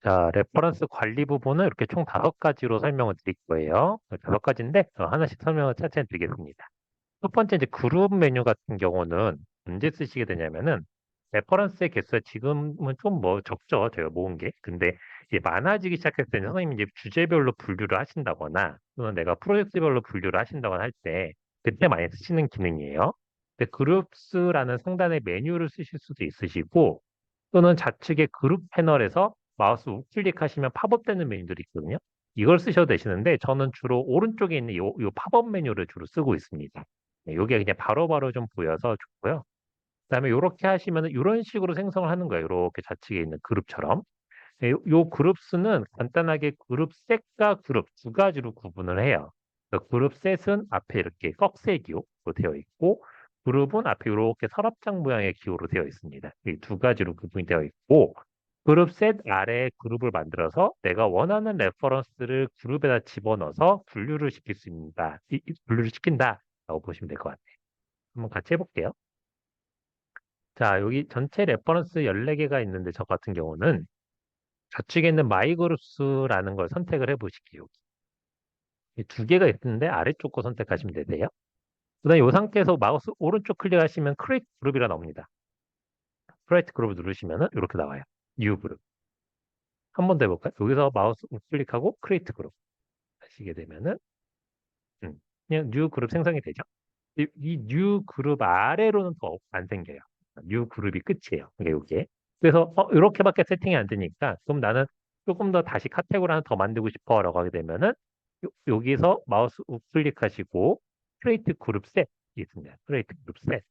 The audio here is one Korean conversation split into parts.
자, 레퍼런스 관리 부분은 이렇게 총 5가지로 설명을 드릴 거예요. 5가지인데 하나씩 설명을 차차히 드리겠습니다. 첫 번째 이제 그룹 메뉴 같은 경우는 언제 쓰시게 되냐면은 레퍼런스의 개수가 지금은 좀 뭐 적죠. 제가 모은 게. 근데 이제 많아지기 시작했을 때는 선생님이 이제 주제별로 분류를 하신다거나 또는 내가 프로젝트별로 분류를 하신다거나 할 때 그때 많이 쓰시는 기능이에요. 근데 그룹스라는 상단의 메뉴를 쓰실 수도 있으시고 또는 좌측의 그룹 패널에서 마우스 우클릭하시면 팝업되는 메뉴들이 있거든요. 이걸 쓰셔도 되시는데 저는 주로 오른쪽에 있는 요 팝업 메뉴를 주로 쓰고 있습니다. 네, 요게 그냥 바로바로 좀 보여서 좋고요. 그다음에 요렇게 하시면은 요런 식으로 생성을 하는 거예요. 요렇게 좌측에 있는 그룹처럼. 네, 요 그룹수는 간단하게 그룹 셋과 그룹 두 가지로 구분을 해요. 그래서 그룹 셋은 앞에 이렇게 꺽쇠 기호로 되어 있고 그룹은 앞에 이렇게 서랍장 모양의 기호로 되어 있습니다. 이 두 가지로 구분이 되어 있고 그룹 셋 아래에 그룹을 만들어서 내가 원하는 레퍼런스를 그룹에다 집어넣어서 분류를 시킬 수 있다. 분류를 시킨다라고 보시면 될 것 같아요. 한번 같이 해볼게요. 자, 여기 전체 레퍼런스 14개가 있는데 저 같은 경우는 좌측에 있는 마이그룹스라는 걸 선택을 해보실게요. 이 두 개가 있는데 아래쪽 거 선택하시면 되세요. 그다음에 이 상태에서 마우스 오른쪽 클릭하시면 크리에이트 그룹이라 나옵니다. 크리에이트 그룹을 누르시면은 이렇게 나와요. 뉴 그룹. 한 번 더 해볼까요? 여기서 마우스 우클릭하고 크리에이트 그룹 하시게 되면은 그냥 뉴 그룹 생성이 되죠. 이 뉴 그룹 아래로는 더 안 생겨요. 뉴 그룹이 끝이에요. 이게. 그래서 이렇게밖에 세팅이 안 되니까 그럼 나는 조금 더 다시 카테고리 하나 더 만들고 싶어라고 하게 되면은 여기서 마우스 우클릭하시고 크리에이트 그룹 셋이 있습니다. 크리에이트 그룹 셋.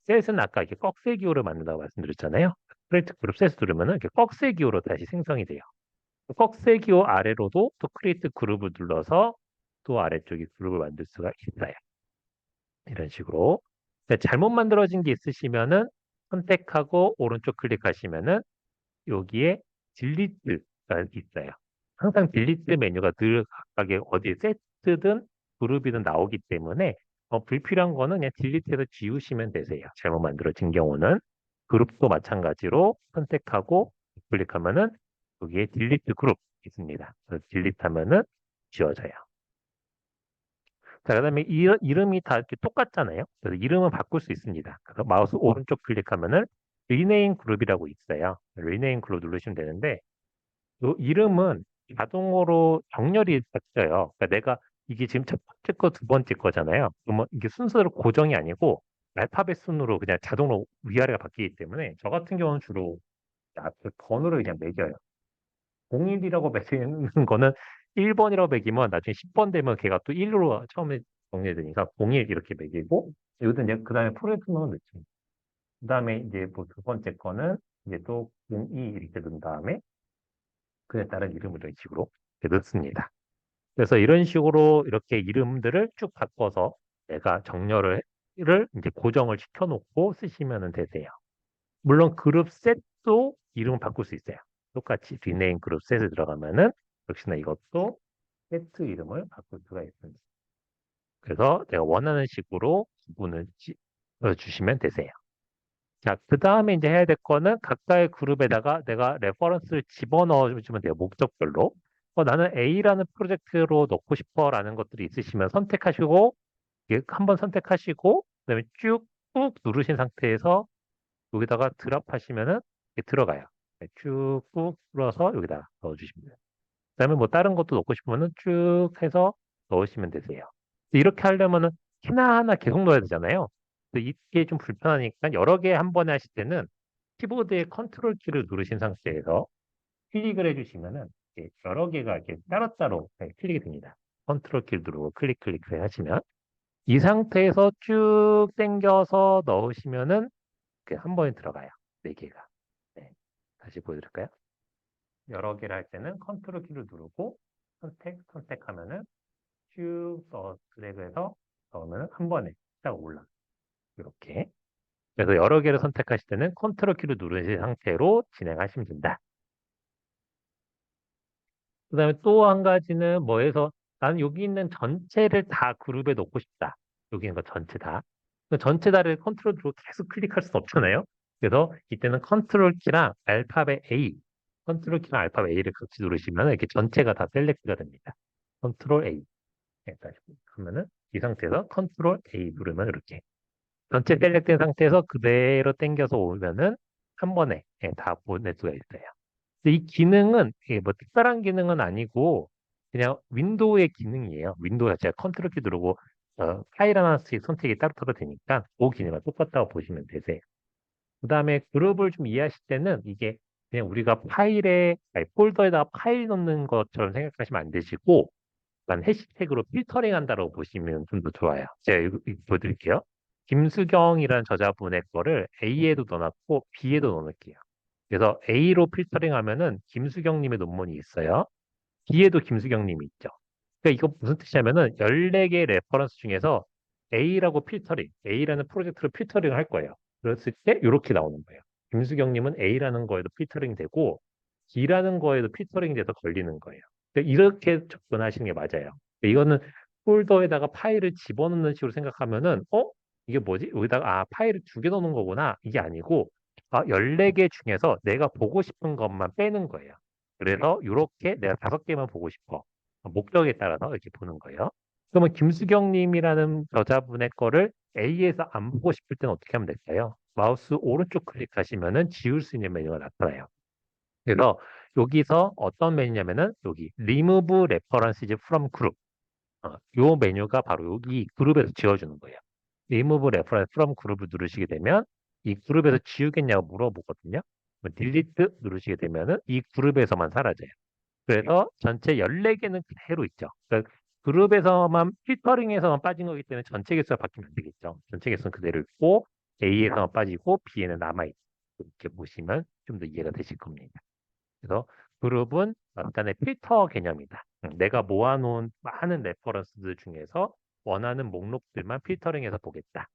셋은 아까 이렇게 꺽쇠 기호를 만든다고 말씀드렸잖아요. 크리에이트 그룹 셋 누르면은 이렇게 꺽쇠 기호로 다시 생성이 돼요. 꺽쇠 기호 아래로도 또 크리에이트 그룹을 눌러서 또 아래쪽에 그룹을 만들 수가 있어요. 이런 식으로. 잘못 만들어진 게 있으시면은 선택하고 오른쪽 클릭하시면은 여기에 딜리트가 있어요. 항상 딜리트 메뉴가 늘 각각의 어디 세트든 그룹이든 나오기 때문에 불필요한 거는 그냥 딜리트해서 지우시면 되세요. 잘못 만들어진 경우는 그룹도 마찬가지로 선택하고 클릭하면은 여기에 딜리트 그룹 있습니다. 그래서 딜리트하면은 지워져요. 자, 그다음에 이름이 다 이렇게 똑같잖아요. 그래서 이름은 바꿀 수 있습니다. 그래서 마우스 오른쪽 클릭하면은 리네임 그룹이라고 있어요. 리네임 그룹 누르시면 되는데 이 이름은 자동으로 정렬이 됐어요. 그러니까 내가 이게 지금 첫 번째 거, 두 번째 거잖아요. 그러면 이게 순서대로 고정이 아니고 알파벳 순으로 그냥 자동으로 위아래가 바뀌기 때문에 저 같은 경우는 주로 앞에 번호를 그냥 매겨요. 01이라고 매기는 거는 1번이라고 매기면 나중에 10번 되면 걔가 또 1로 처음에 정리되니까 01 이렇게 매기고 이것도 이제 그 다음에 프로젝트명을 넣죠. 그 다음에 이제 뭐 두 번째 거는 이제 또 02 이렇게 넣은 다음에 그에 따른 이름을 이런 식으로 이렇게 넣습니다. 그래서 이런 식으로 이렇게 이름들을 쭉 바꿔서 내가 정렬을 이제 고정을 시켜놓고 쓰시면 되세요. 물론 그룹 셋도 이름을 바꿀 수 있어요. 똑같이 리네임 그룹 셋에 들어가면은 역시나 이것도 세트 이름을 바꿀 수가 있습니다. 그래서 내가 원하는 식으로 구분을 주시면 되세요. 자, 그 다음에 이제 해야 될 거는 각각의 그룹에다가 내가 레퍼런스를 집어넣어 주면 돼요. 목적별로. 나는 A라는 프로젝트로 넣고 싶어라는 것들이 있으시면 선택하시고, 한번 선택하시고, 그다음에 꾹 누르신 상태에서 여기다가 드랍하시면은 이렇게 들어가요. 네, 쭉꾹 눌러서 여기다 넣어주시면 돼요. 그다음에 뭐 다른 것도 넣고 싶으면은 쭉 해서 넣으시면 되세요. 이렇게 하려면은 하나하나 계속 넣어야 되잖아요. 그래서 이게 좀 불편하니까 여러 개 한 번에 하실 때는 키보드의 컨트롤 키를 누르신 상태에서 클릭을 해주시면은 이렇게 여러 개가 이렇게 따로따로 클릭이 됩니다. 컨트롤 키를 누르고 클릭 하시면 이 상태에서 쭉 당겨서 넣으시면은 한 번에 들어가요. 네 개가. 네. 다시 보여드릴까요? 여러 개를 할 때는 컨트롤 키를 누르고 선택하면은 쭉 드래그해서 넣으면 한 번에 딱 올라. 이렇게. 그래서 여러 개를 선택하실 때는 컨트롤 키를 누르신 상태로 진행하시면 된다. 그다음에 또 한 가지는 뭐해서 나는 여기 있는 전체를 다 그룹에 넣고 싶다. 여기 있는 거 전체 다. 그 전체 다를 컨트롤로 계속 클릭할 수는 없잖아요. 그래서 이때는 컨트롤 키랑 알파벳 A 컨트롤 키랑 알파 A를 같이 누르시면 이렇게 전체가 다 셀렉트가 됩니다. 컨트롤 A. 네, 다시 하면은 이 상태에서 컨트롤 A 누르면 이렇게 전체 셀렉트된 상태에서 그대로 당겨서 오면은 한 번에 다 보낼 수가 있어요. 근데 이 기능은 이게 뭐 특별한 기능은 아니고 그냥 윈도우의 기능이에요. 윈도우 자체가 컨트롤 키 누르고 파일 하나씩 선택이 따로따로 되니까 그 기능은 똑같다고 보시면 되세요. 그 다음에 그룹을 좀 이해하실 때는 이게 그냥 우리가 폴더에다가 파일 넣는 것처럼 생각하시면 안 되시고 약간 해시태그로 필터링 한다고 보시면 좀 더 좋아요. 제가 이거 보여드릴게요. 김수경이라는 저자분의 거를 A에도 넣어놨고 B에도 넣어놓을게요. 그래서 A로 필터링 하면은 김수경님의 논문이 있어요. B에도 김수경님이 있죠. 그러니까 이거 무슨 뜻이냐면은 14개 레퍼런스 중에서 A라는 프로젝트로 필터링을 할 거예요. 그랬을 때 이렇게 나오는 거예요. 김수경님은 A라는 거에도 필터링 되고 B라는 거에도 필터링 돼서 걸리는 거예요. 그러니까 이렇게 접근하시는 게 맞아요. 이거는 폴더에다가 파일을 집어넣는 식으로 생각하면은 이게 뭐지? 여기다가 파일을 2개 넣는 거구나. 이게 아니고 14개 중에서 내가 보고 싶은 것만 빼는 거예요. 그래서 이렇게 내가 5개만 보고 싶어. 목적에 따라서 이렇게 보는 거예요. 그러면 김수경 님이라는 여자분의 거를 A에서 안 보고 싶을 때는 어떻게 하면 될까요? 마우스 오른쪽 클릭하시면은 지울 수 있는 메뉴가 나타나요. 그래서 여기서 어떤 메뉴냐면은 여기 Remove References from Group. 요 메뉴가 바로 여기 그룹에서 지워주는 거예요. Remove Reference from Group을 누르시게 되면 이 그룹에서 지우겠냐고 물어보거든요. Delete 누르시게 되면은 이 그룹에서만 사라져요. 그래서 전체 14개는 그대로 있죠. 그러니까 그룹에서만 필터링에서만 빠진 거기 때문에 전체 개수가 바뀌면 안 되겠죠. 전체 개수는 그대로 있고 A에서만 빠지고 B에는 남아있고 이렇게 보시면 좀 더 이해가 되실 겁니다. 그래서 그룹은 약간의 필터 개념이다. 내가 모아놓은 많은 레퍼런스들 중에서 원하는 목록들만 필터링해서 보겠다.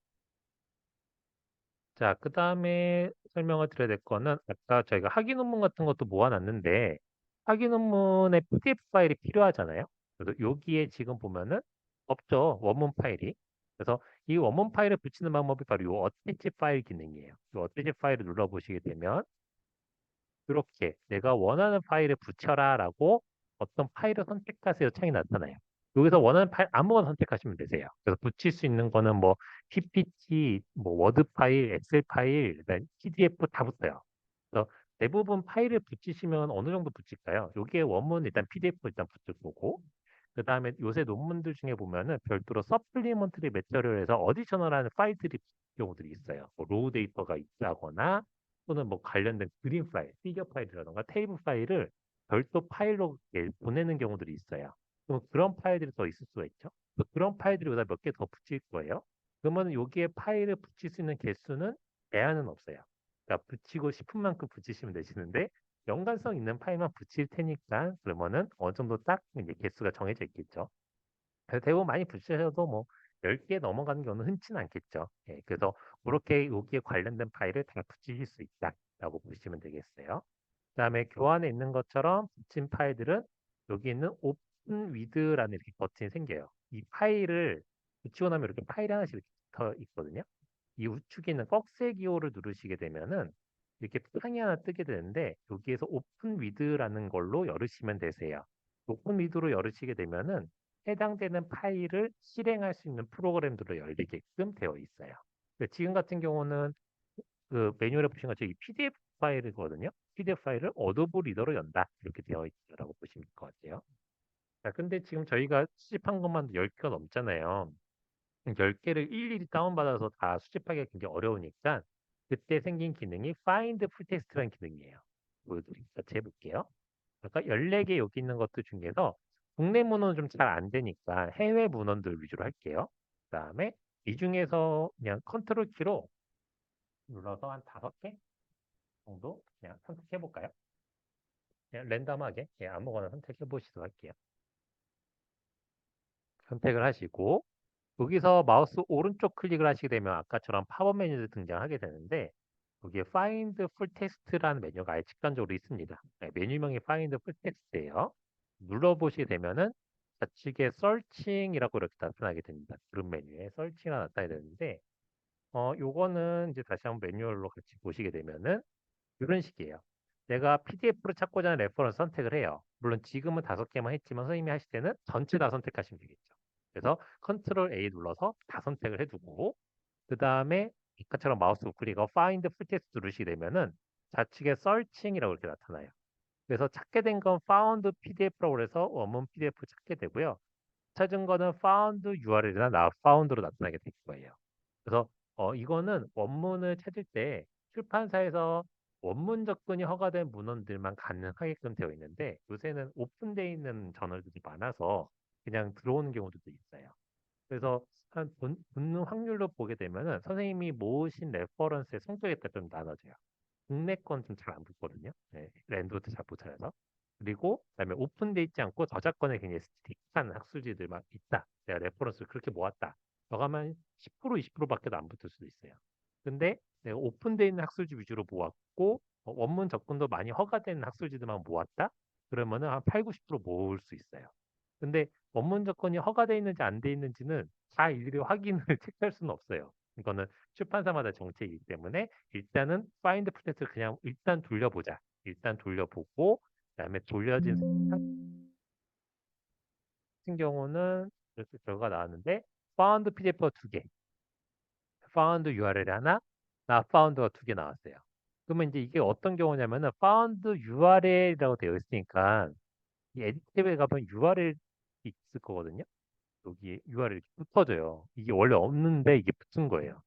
자, 그 다음에 설명을 드려야 될 거는 아까 저희가 학위 논문 같은 것도 모아놨는데 학위 논문의 PDF 파일이 필요하잖아요. 그래서 여기에 지금 보면은 없죠. 원문 파일이. 그래서 이 원문 파일을 붙이는 방법이 바로 이 어태치 파일 기능이에요. 이 어태치 파일을 눌러보시게 되면 이렇게 내가 원하는 파일을 붙여라 라고 어떤 파일을 선택하세요 창이 나타나요. 여기서 원하는 파일 아무거나 선택하시면 되세요. 그래서 붙일 수 있는 거는 뭐 PPT, 뭐 워드 파일, 엑셀 파일, 그다음에 PDF 다 붙어요. 그래서 대부분 파일을 붙이시면 어느 정도 붙일까요? 여기에 원문 일단 PDF 일단 붙을 거고 그 다음에 요새 논문들 중에 보면은 별도로 서플리먼터리 매터리얼에서 어디셔널하는 파일들이 경우들이 있어요. 뭐 로우 데이터가 있다거나 또는 뭐 관련된 그림 파일, 피겨 파일이라던가 테이블 파일을 별도 파일로 이렇게 보내는 경우들이 있어요. 그럼 그런 파일들이 더 있을 수가 있죠. 그런 파일들이 여기다 몇 개 더 붙일 거예요. 그러면 여기에 파일을 붙일 수 있는 개수는 제한은 없어요. 그러니까 붙이고 싶은 만큼 붙이시면 되시는데 연관성 있는 파일만 붙일 테니까 그러면은 어느 정도 딱 이제 개수가 정해져 있겠죠. 그래서 대부분 많이 붙이셔도 뭐 10개 넘어가는 경우는 흔치는 않겠죠. 예, 그래서 그렇게 여기에 관련된 파일을 다 붙이실 수 있다라고 보시면 되겠어요. 그다음에 교환에 있는 것처럼 붙인 파일들은 여기 있는 오픈 위드라는 이렇게 버튼이 생겨요. 이 파일을 붙이고 나면 이렇게 파일이 하나씩 이렇게 붙어 있거든요. 이 우측에 있는 꺽쇠 기호를 누르시게 되면은 이렇게 창이 하나 뜨게 되는데 여기에서 오픈 위드라는 걸로 열으시면 되세요. 오픈 위드로 열으시게 되면은 해당되는 파일을 실행할 수 있는 프로그램들로 열리게끔 되어 있어요. 지금 같은 경우는 그 매뉴얼에 보신 것처럼 이 PDF 파일이거든요. PDF 파일을 어도브 리더로 연다. 이렇게 되어 있다고 보시면 될 것 같아요. 자, 근데 지금 저희가 수집한 것만 10개가 넘잖아요. 10개를 일일이 다운받아서 다 수집하기가 굉장히 어려우니까 그때 생긴 기능이 Find Full Text라는 기능이에요. 같이 해볼게요. 아까 14개 여기 있는 것들 중에서 국내 문헌은 좀 잘 안 되니까 해외 문헌들 위주로 할게요. 그 다음에 이 중에서 그냥 컨트롤 키로 눌러서 한 5개 정도 그냥 선택해 볼까요? 그냥 랜덤하게 아무거나 선택해 보시도록 할게요. 선택을 하시고 여기서 마우스 오른쪽 클릭을 하시게 되면 아까처럼 팝업 메뉴도 등장하게 되는데 여기에 Find Full Text라는 메뉴가 아예 직관적으로 있습니다. 네, 메뉴명이 Find Full Text예요. 눌러보시게 되면은 좌측에 Searching이라고 이렇게 나타나게 됩니다. 그룹 메뉴에 Searching이 나타나게 되는데 요거는 이제 다시 한번 매뉴얼로 같이 보시게 되면은 이런 식이에요. 내가 PDF로 찾고자 하는 레퍼런스 선택을 해요. 물론 지금은 5개만 했지만 선생님이 하실 때는 전체 다 선택하시면 되겠죠. 그래서 컨트롤 A 눌러서 다 선택을 해두고 그 다음에 아까처럼 마우스 우클릭하고 Find Full Text 누르시게 되면은 좌측에 Searching이라고 이렇게 나타나요. 그래서 찾게 된 건 Found PDF라고 해서 원문 PDF 찾게 되고요. 찾은 거는 Found URL이나 Not Found로 나타나게 될 거예요. 그래서 이거는 원문을 찾을 때 출판사에서 원문 접근이 허가된 문헌들만 가능하게끔 되어 있는데 요새는 오픈되어 있는 저널들이 많아서 그냥 들어오는 경우도 있어요. 그래서 한 붙는 확률로 보게 되면은 선생님이 모으신 레퍼런스의 성격에 따라 좀 나눠져요. 국내 건 좀 잘 안 붙거든요. 네, 랜드부터 잘 못 찾아서. 그리고 그다음에 오픈돼 있지 않고 저작권에 굉장히 스틱한 학술지들만 있다. 내가 레퍼런스를 그렇게 모았다. 저가면 10% 20%밖에 안 붙을 수도 있어요. 근데 내가 오픈돼 있는 학술지 위주로 모았고 원문 접근도 많이 허가된 학술지들만 모았다. 그러면은 한 8, 90% 모을 수 있어요. 근데 원문 접근이 허가돼 있는지 안 돼 있는지는 다 일일이 확인을 체크할 수는 없어요. 이거는 출판사마다 정책이기 때문에 일단은 파인드 프로젝트를 그냥 일단 돌려보자. 일단 돌려보고 그다음에 돌려진 같은 경우는 이렇게 결과가 나왔는데 파운드 PDF가 2개, 파운드 URL 하나, 나 파운드가 2개 나왔어요. 그러면 이제 이게 어떤 경우냐면은 파운드 URL이라고 되어 있으니까 이 에디트 탭에 가면 URL 있을 거거든요. 여기 URL 붙어져요. 이게 원래 없는데 이게 붙은 거예요.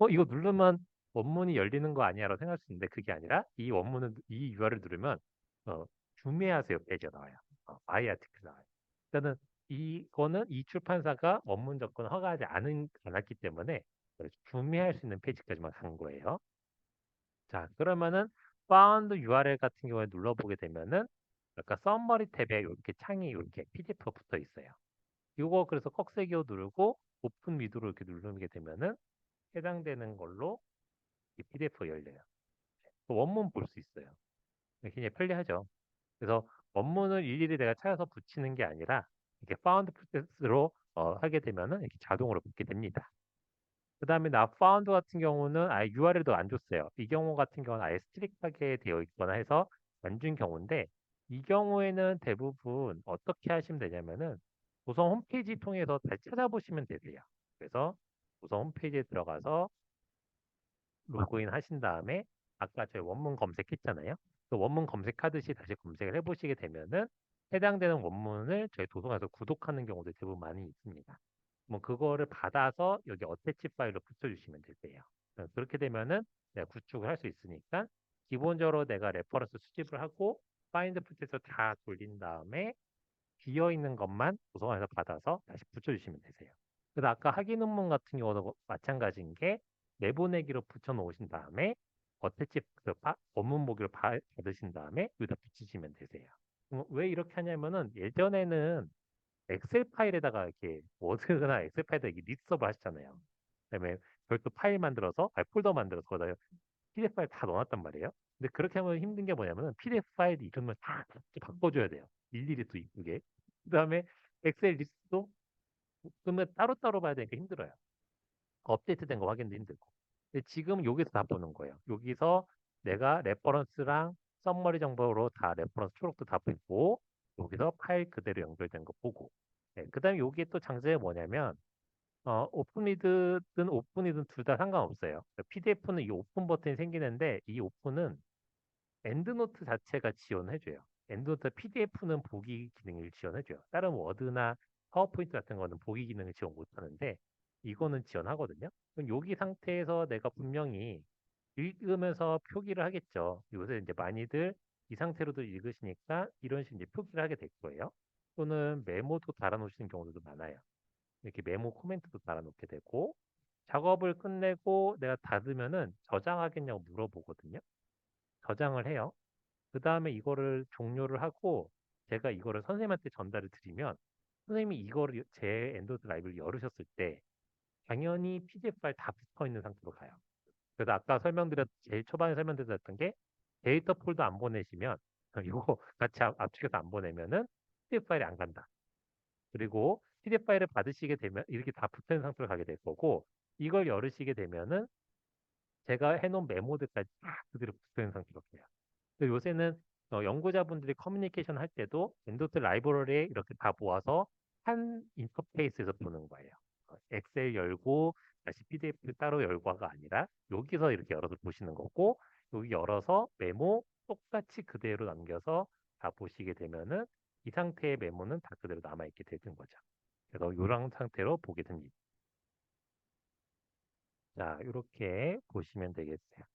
이거 누르면 원문이 열리는 거 아니야라고 생각할 수 있는데 그게 아니라 이 URL 누르면 어, 구매하세요 페이지가 나와요. 바이 아티클 나와요. 일단은 이거는 이 출판사가 원문 접근 허가하지 않았기 때문에 구매할 수 있는 페이지까지만 간 거예요. 자, 그러면은 found URL 같은 경우에 눌러보게 되면은 아까 서머리 탭에 이렇게 창이 이렇게 PDF가 붙어 있어요. 이거 그래서 꺽쇠기호 누르고 오픈 위드로 이렇게 누르게 되면은 해당되는 걸로 이 PDF가 열려요. 원문 볼 수 있어요. 굉장히 편리하죠. 그래서 원문을 일일이 내가 찾아서 붙이는 게 아니라 이렇게 파운드 프로세스로 하게 되면은 이렇게 자동으로 붙게 됩니다. 그 다음에 나 파운드 같은 경우는 아예 URL도 안 줬어요. 이 경우 같은 경우는 아예 스트릭하게 되어 있거나 해서 안 준 경우인데 이 경우에는 대부분 어떻게 하시면 되냐면은 우선 홈페이지 통해서 잘 찾아보시면 되세요. 그래서 우선 홈페이지에 들어가서 로그인 하신 다음에 아까 저희 원문 검색했잖아요. 그 원문 검색하듯이 다시 검색을 해보시게 되면은 해당되는 원문을 저희 도서관에서 구독하는 경우도 대부분 많이 있습니다. 뭐 그거를 받아서 여기 어태치 파일로 붙여주시면 되세요. 그렇게 되면은 내가 구축을 할 수 있으니까 기본적으로 내가 레퍼런스 수집을 하고 파인드 프로세서 다 돌린 다음에 비어 있는 것만 도서관에서 받아서 다시 붙여주시면 되세요. 그래서 아까 학위 논문 같은 경우도 마찬가지인 게 내보내기로 붙여놓으신 다음에 어태치 원문 보기로 받으신 다음에 여기다 붙이시면 되세요. 왜 이렇게 하냐면은 예전에는 엑셀 파일에다가 이렇게 워드나 엑셀 파일에다 이렇게 리서브 하시잖아요. 그다음에 별도 파일 만들어서, 폴더 만들어서 거기다 PDF 파일 다 넣어놨단 말이에요. 근데 그렇게 하면 힘든 게 뭐냐면은 PDF 파일 이름을 다 바꿔줘야 돼요. 일일이 또 이쁘게. 그다음에 엑셀 리스트도 그러면 따로따로 봐야 되니까 힘들어요. 업데이트된 거 확인도 힘들고. 근데 지금 여기서 다 보는 거예요. 여기서 내가 레퍼런스랑 썸머리 정보로 다 레퍼런스 초록도 다 보고 여기서 파일 그대로 연결된 거 보고. 네, 그다음에 여기에 또 장점이 뭐냐면 오픈이든 오픈이든 둘 다 상관없어요. PDF는 이 오픈 버튼이 생기는데 이 오픈은 엔드노트 자체가 지원해줘요. 엔드노트 PDF는 보기 기능을 지원해줘요. 다른 워드나 파워포인트 같은 거는 보기 기능을 지원 못하는데 이거는 지원하거든요. 그럼 여기 상태에서 내가 분명히 읽으면서 표기를 하겠죠. 요새 이제 많이들 이 상태로도 읽으시니까 이런 식으로 이제 표기를 하게 될 거예요. 또는 메모도 달아놓으시는 경우도 많아요. 이렇게 메모 코멘트도 달아놓게 되고 작업을 끝내고 내가 닫으면은 저장하겠냐고 물어보거든요. 저장을 해요. 그 다음에 이거를 종료를 하고 제가 이거를 선생님한테 전달을 드리면 선생님이 이거를 제 엔도드 라이브를 열으셨을 때 당연히 PDF 파일 다 붙어 있는 상태로 가요. 그래서 아까 제일 초반에 설명드렸던 게 데이터 폴더 안 보내시면 이거 같이 압축해서 안 보내면은 PDF 파일이 안 간다. 그리고 PDF 파일을 받으시게 되면 이렇게 다 붙어 있는 상태로 가게 될 거고 이걸 열으시게 되면은 제가 해놓은 메모들까지 다 그대로 붙어 있는 상태로 가요. 요새는 연구자분들이 커뮤니케이션 할 때도 윈도우즈 라이브러리에 이렇게 다 모아서 한 인터페이스에서 보는 거예요. 엑셀 열고 다시 PDF 따로 열고가 아니라 여기서 이렇게 열어서 보시는 거고 여기 열어서 메모 똑같이 그대로 남겨서 다 보시게 되면은 이 상태의 메모는 다 그대로 남아있게 되는 거죠. 그래서 이런 상태로 보게 됩니다. 자, 이렇게 보시면 되겠어요.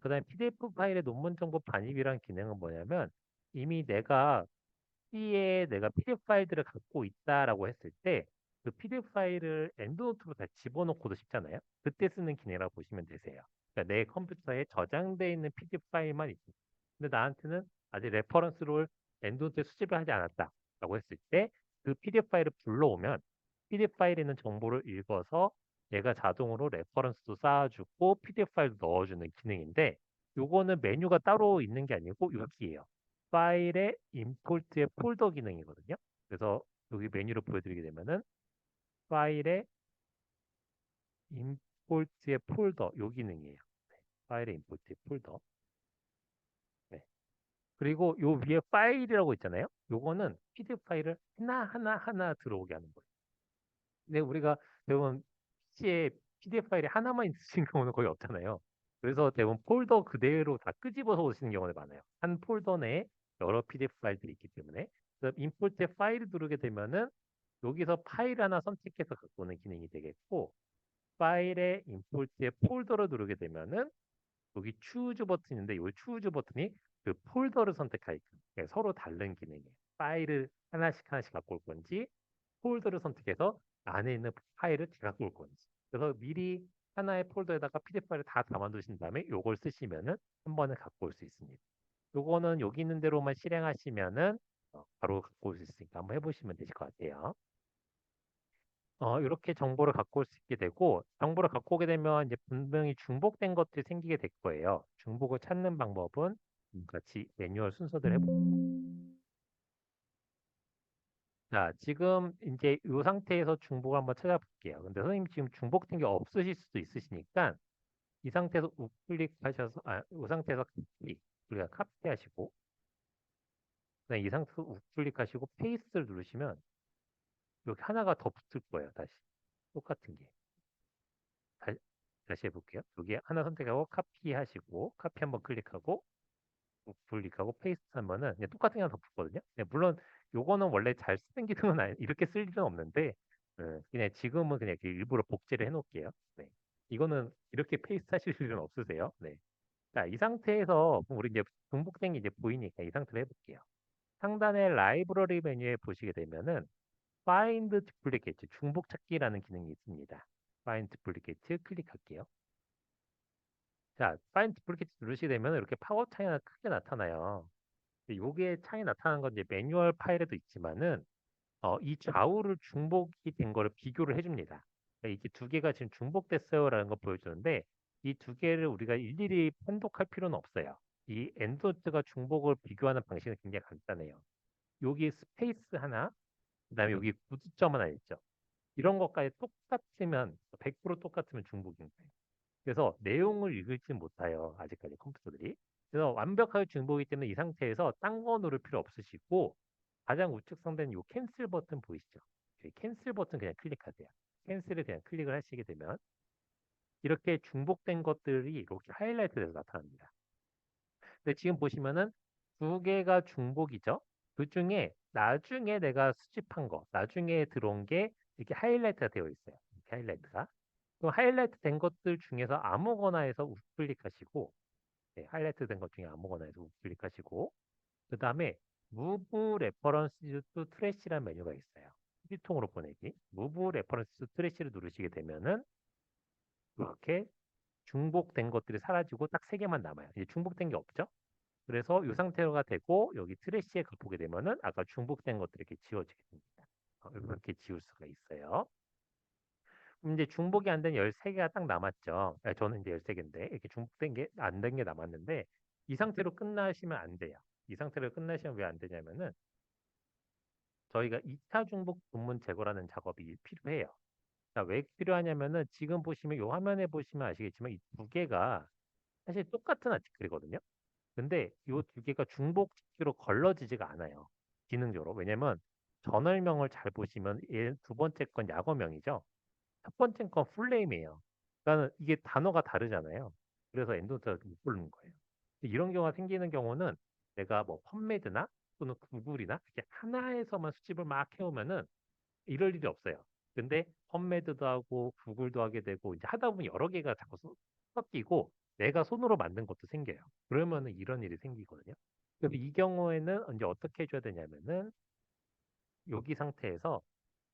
그다음에 PDF 파일의 논문 정보 반입이란 기능은 뭐냐면 이미 내가 PDF 파일들을 갖고 있다라고 했을 때 그 PDF 파일을 엔드노트로 다 집어넣고도 싶잖아요. 그때 쓰는 기능이라고 보시면 되세요. 그러니까 내 컴퓨터에 저장되어 있는 PDF 파일만 있고 근데 나한테는 아직 레퍼런스를 엔드노트에 수집을 하지 않았다라고 했을 때 그 PDF 파일을 불러오면 PDF 파일에 있는 정보를 읽어서 얘가 자동으로 레퍼런스도 쌓아주고 PDF 파일도 넣어주는 기능인데 요거는 메뉴가 따로 있는 게 아니고 여기에요. 파일의 임포트의 폴더 기능이거든요. 그래서 여기 메뉴를 보여드리게 되면은 파일의 임포트의 폴더 요 기능이에요. 네, 파일의 임포트의 폴더. 네. 그리고 요 위에 파일이라고 있잖아요. 요거는 PDF 파일을 하나 들어오게 하는 거예요. 근데 우리가 대부분 PC에 PDF 파일이 하나만 있으신 경우는 거의 없잖아요. 그래서 대부분 폴더 그대로 다 끄집어서 오시는 경우가 많아요. 한 폴더 내에 여러 PDF 파일들이 있기 때문에. 그래서 임포트에 파일을 누르게 되면은 여기서 파일 하나 선택해서 갖고 오는 기능이 되겠고, 파일의 임포트에 폴더를 누르게 되면은 여기 추즈 버튼인데 이 추즈 버튼이 그 폴더를 선택하게끔 서로 다른 기능이에요. 파일을 하나씩 갖고 올 건지 폴더를 선택해서 안에 있는 파일을 갖고 올 건지. 그래서 미리 하나의 폴더에다가 PDF 파일을 다 담아두신 다음에 요걸 쓰시면은 한 번에 갖고 올 수 있습니다. 요거는 여기 있는 대로만 실행하시면은 바로 갖고 올 수 있으니까 한번 해보시면 되실 것 같아요. 이렇게 정보를 갖고 올 수 있게 되고, 정보를 갖고 오게 되면 이제 분명히 중복된 것들이 생기게 될 거예요. 중복을 찾는 방법은 같이 매뉴얼 순서대로 해볼게요. 자, 지금 이제 이 상태에서 중복을 한번 찾아볼게요. 근데 선생님 지금 중복된 게 없으실 수도 있으시니까 이 상태에서 우클릭하셔서, 이 상태에서 우리가 카피하시고, 그다음에 이 상태에서 우클릭하시고 페이스트를 누르시면 여기 하나가 더 붙을 거예요. 다시 똑같은 게. 다, 다시 해볼게요. 여기 하나 선택하고 카피하시고 카피 한번 클릭하고 우클릭하고 페이스트 하면은 그냥 똑같은 게 하나 더 붙거든요. 네, 물론 요거는 원래 잘 쓰는 기능은 이렇게 쓸 일은 없는데 그냥 지금은 그냥 이렇게 일부러 복제를 해놓을게요. 네. 이거는 이렇게 페이스트 하실 일은 없으세요. 네. 자, 이 상태에서 우리 이제 중복된 게 이제 보이니까 이 상태로 해볼게요. 상단의 라이브러리 메뉴에 보시게 되면은 Find Duplicate 중복 찾기라는 기능이 있습니다. Find Duplicate 클릭할게요. 자, Find Duplicate 누르시게 되면 이렇게 파워 차이가 크게 나타나요. 요게 차이 나타나는 건 이제 매뉴얼 파일에도 있지만은 이 좌우를 중복이 된 거를 비교를 해줍니다. 그러니까 이게 두 개가 지금 중복됐어요라는 걸 보여주는데 이 두 개를 우리가 일일이 판독할 필요는 없어요. 이 엔도트가 중복을 비교하는 방식은 굉장히 간단해요. 여기 스페이스 하나, 그다음에 여기 구두점 하나 있죠. 이런 것까지 똑같으면 100% 똑같으면 중복인 거예요. 그래서 내용을 읽지 못해요. 아직까지 컴퓨터들이. 그래서 완벽하게 중복이기 때문에 이 상태에서 딴 거 누를 필요 없으시고 가장 우측 상단에 이 캔슬 버튼 보이시죠? 이 캔슬 버튼 그냥 클릭하세요. 캔슬을 그냥 클릭을 하시게 되면 이렇게 중복된 것들이 이렇게 하이라이트 돼서 나타납니다. 근데 지금 보시면은 두 개가 중복이죠. 그 중에 나중에 내가 수집한 거, 나중에 들어온 게 이렇게 하이라이트가 되어 있어요. 이렇게 하이라이트가. 그럼 하이라이트 된 것들 중에서 아무거나 해서 우클릭하시고, 네, 하이라이트 된 것 중에 아무거나 해서 우클릭하시고, 그 다음에 Move Reference to Trash라는 메뉴가 있어요. 휴지통으로 보내기. Move Reference to Trash를 누르시게 되면은 이렇게 중복된 것들이 사라지고 딱 세 개만 남아요. 이제 중복된 게 없죠? 그래서 이 상태가 되고 여기 트래시에 보게 되면은 아까 중복된 것들이 이렇게 지워지게 됩니다. 이렇게 지울 수가 있어요. 그럼 이제 중복이 안 된 13개가 딱 남았죠. 저는 이제 13개인데 이렇게 중복된 게 안 된 게 남았는데 이 상태로 끝나시면 안 돼요. 이 상태로 끝나시면 왜 안 되냐면은 저희가 2차 중복 분문 제거라는 작업이 필요해요. 자, 왜 필요하냐면은 지금 보시면 이 화면에 보시면 아시겠지만 이 두 개가 사실 똑같은 아티클이거든요. 근데 이 두 개가 중복적으로 걸러지지가 않아요. 기능적으로. 왜냐면 전월명을 잘 보시면 두 번째 건 약어명이죠. 첫 번째 건 풀네임이에요. 그러니까 이게 단어가 다르잖아요. 그래서 엔도트가 못 부르는 거예요. 이런 경우가 생기는 경우는 내가 뭐 펀메드나 또는 구글이나 이렇게 하나에서만 수집을 막 해오면은 이럴 일이 없어요. 근데 펀메드도 하고 구글도 하게 되고 이제 하다 보면 여러 개가 자꾸 섞이고 내가 손으로 만든 것도 생겨요. 그러면은 이런 일이 생기거든요. 그래서 이 경우에는 이제 어떻게 해줘야 되냐면은 여기 상태에서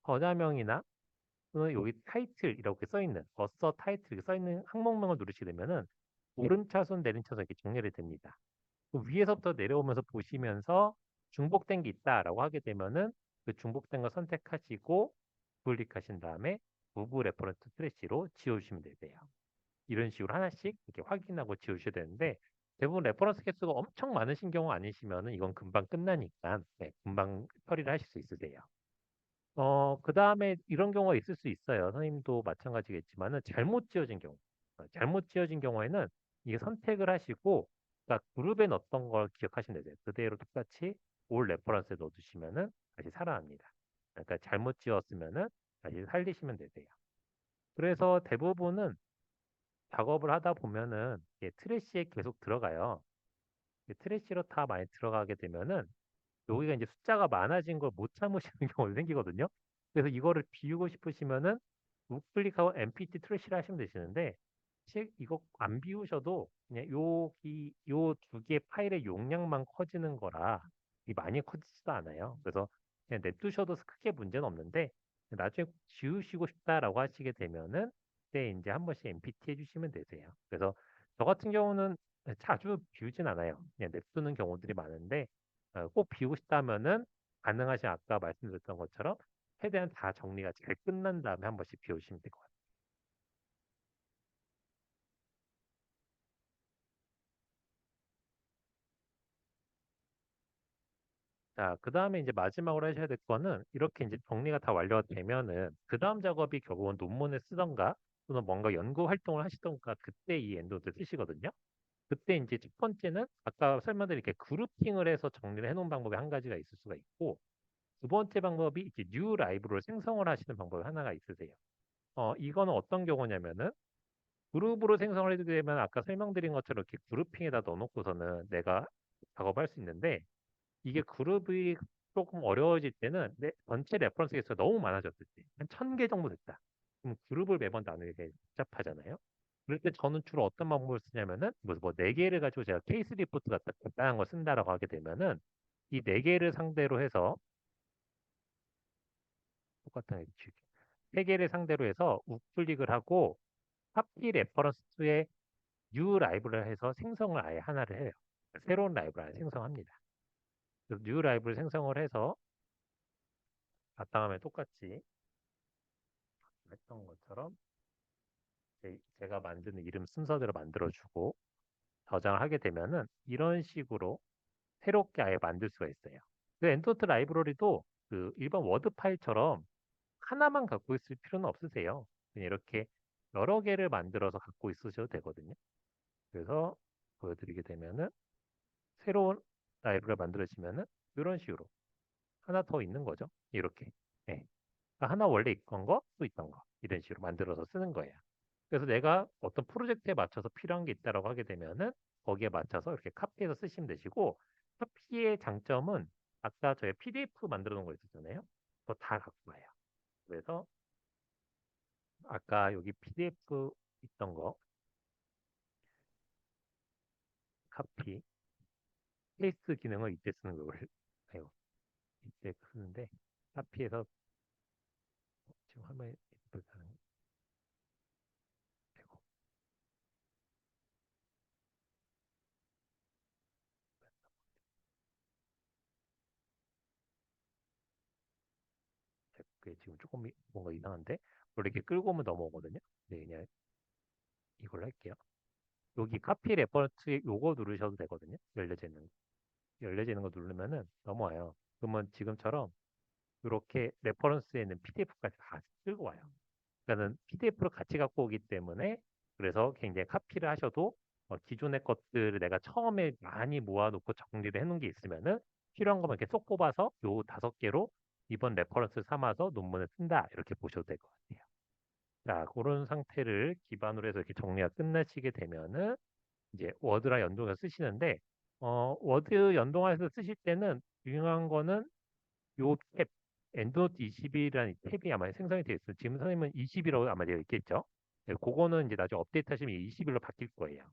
번화명이나 또는 여기 타이틀 이렇게 써 있는 어서 타이틀 이렇게 써 있는 항목명을 누르시게 되면은 오른차순 내림차순 이렇게 정렬이 됩니다. 그 위에서부터 내려오면서 보시면서 중복된 게 있다라고 하게 되면은 그 중복된 거 선택하시고 클릭하신 다음에 무브 레퍼런스 트래시로 지워주시면 되세요. 이런 식으로 하나씩 이렇게 확인하고 지우셔야 되는데 대부분 레퍼런스 개수가 엄청 많으신 경우 아니시면은 이건 금방 끝나니까 네, 금방 처리를 하실 수 있으세요. 그 다음에 이런 경우가 있을 수 있어요. 선생님도 마찬가지겠지만은 잘못 지어진 경우. 잘못 지어진 경우에는 이게 선택을 하시고, 그러니까 그룹에 넣었던 걸 기억하시면 되세요. 그대로 똑같이 올 레퍼런스에 넣어두시면은 다시 살아납니다. 그러니까 잘못 지었으면은 다시 살리시면 되세요. 그래서 대부분은 작업을 하다 보면은 이게 트래시에 계속 들어가요. 트래시로 다 많이 들어가게 되면은 여기가 이제 숫자가 많아진 걸 못 참으시는 경우도 생기거든요. 그래서 이거를 비우고 싶으시면은 우클릭하고 npt 트래시를 하시면 되시는데 사실 이거 안 비우셔도 그냥 여기 요 두 개 파일의 용량만 커지는 거라 이 많이 커지지도 않아요. 그래서 그냥 냅두셔도 크게 문제는 없는데 나중에 지우시고 싶다라고 하시게 되면은 그때 이제 한 번씩 npt 해주시면 되세요. 그래서 저 같은 경우는 자주 비우진 않아요. 그냥 냅두는 경우들이 많은데 꼭 비우고 싶다면은 가능하신 아까 말씀드렸던 것처럼 최대한 다 정리가 잘 끝난 다음에 한 번씩 비우시면 될 것 같아요. 자, 그 다음에 이제 마지막으로 하셔야 될 거는 이렇게 이제 정리가 다 완료가 되면은 그 다음 작업이 결국은 논문을 쓰던가 또는 뭔가 연구 활동을 하시던가 그때 이 엔도를 쓰시거든요. 그때 이제 첫 번째는 아까 설명드린 이렇게 그룹핑을 해서 정리를 해놓은 방법이 한 가지가 있을 수가 있고 두 번째 방법이 이제 뉴 라이브러를 생성을 하시는 방법이 하나가 있으세요. 이거는 어떤 경우냐면은 그룹으로 생성을 해주게 되면 아까 설명드린 것처럼 이렇게 그룹핑에다 넣어놓고서는 내가 작업할 수 있는데 이게 그룹이 조금 어려워질 때는 내 전체 레퍼런스 개수가 너무 많아졌을 때, 한 1000개 정도 됐다. 그럼 그룹을 매번 나누게 되게 복잡하잖아요. 그럴 때 저는 주로 어떤 방법을 쓰냐면은, 뭐 4개를 가지고 제가 케이스 리포트 같은 간단한 걸 쓴다라고 하게 되면은, 이 4개를 상대로 해서, 똑같은 3개를 상대로 해서 우클릭을 하고, 카피 레퍼런스에 뉴 라이브를 해서 생성을 아예 하나를 해요. 새로운 라이브를 생성합니다. 그래서 뉴 라이브를 생성을 해서 바탕화면 똑같이 했던 것처럼 제가 만드는 이름 순서대로 만들어주고 저장을 하게 되면은 이런 식으로 새롭게 아예 만들 수가 있어요. 그 엔도트 라이브러리도 그 일반 워드 파일처럼 하나만 갖고 있을 필요는 없으세요. 그냥 이렇게 여러 개를 만들어서 갖고 있으셔도 되거든요. 그래서 보여드리게 되면은 새로운 라이브를 만들어지면은 이런 식으로 하나 더 있는 거죠. 이렇게. 네. 그러니까 하나 원래 있던 거, 또 있던 거. 이런 식으로 만들어서 쓰는 거예요. 그래서 내가 어떤 프로젝트에 맞춰서 필요한 게 있다라고 하게 되면은 거기에 맞춰서 이렇게 카피해서 쓰시면 되시고 카피의 장점은 아까 저희 PDF 만들어 놓은 거 있었잖아요. 그거 다 갖고 와요. 그래서 아까 여기 PDF 있던 거 카피 페이스트 기능을 이때 쓰는 거를 아유 이때 쓰는데 카피해서 지금 화면에 불편한 되고 그게 지금 조금 뭔가 이상한데 원래 이렇게 끌고 오면 넘어오거든요. 네, 그냥 이걸로 할게요. 여기 카피 레퍼런스 요거 누르셔도 되거든요. 열려져 있는 거. 열려져 있는 거 누르면은 넘어와요. 그러면 지금처럼 이렇게 레퍼런스에 있는 PDF까지 다 끌고 와요. 그러니까는 PDF로 같이 갖고 오기 때문에 그래서 굉장히 카피를 하셔도 기존의 것들을 내가 처음에 많이 모아놓고 정리를 해놓은 게 있으면은 필요한 것만 이렇게 쏙 뽑아서 요 5개로 이번 레퍼런스 삼아서 논문을 쓴다. 이렇게 보셔도 될 것 같아요. 자, 그런 상태를 기반으로 해서 이렇게 정리가 끝나시게 되면은 이제 워드랑 연동해서 쓰시는데, 워드 연동해서 쓰실 때는 중요한 거는 요 탭, 엔드노트 20이라는 탭이 아마 생성이 되어 있어요. 지금 선생님은 20이라고 아마 되어 있겠죠? 네, 그거는 이제 나중에 업데이트 하시면 21로 바뀔 거예요.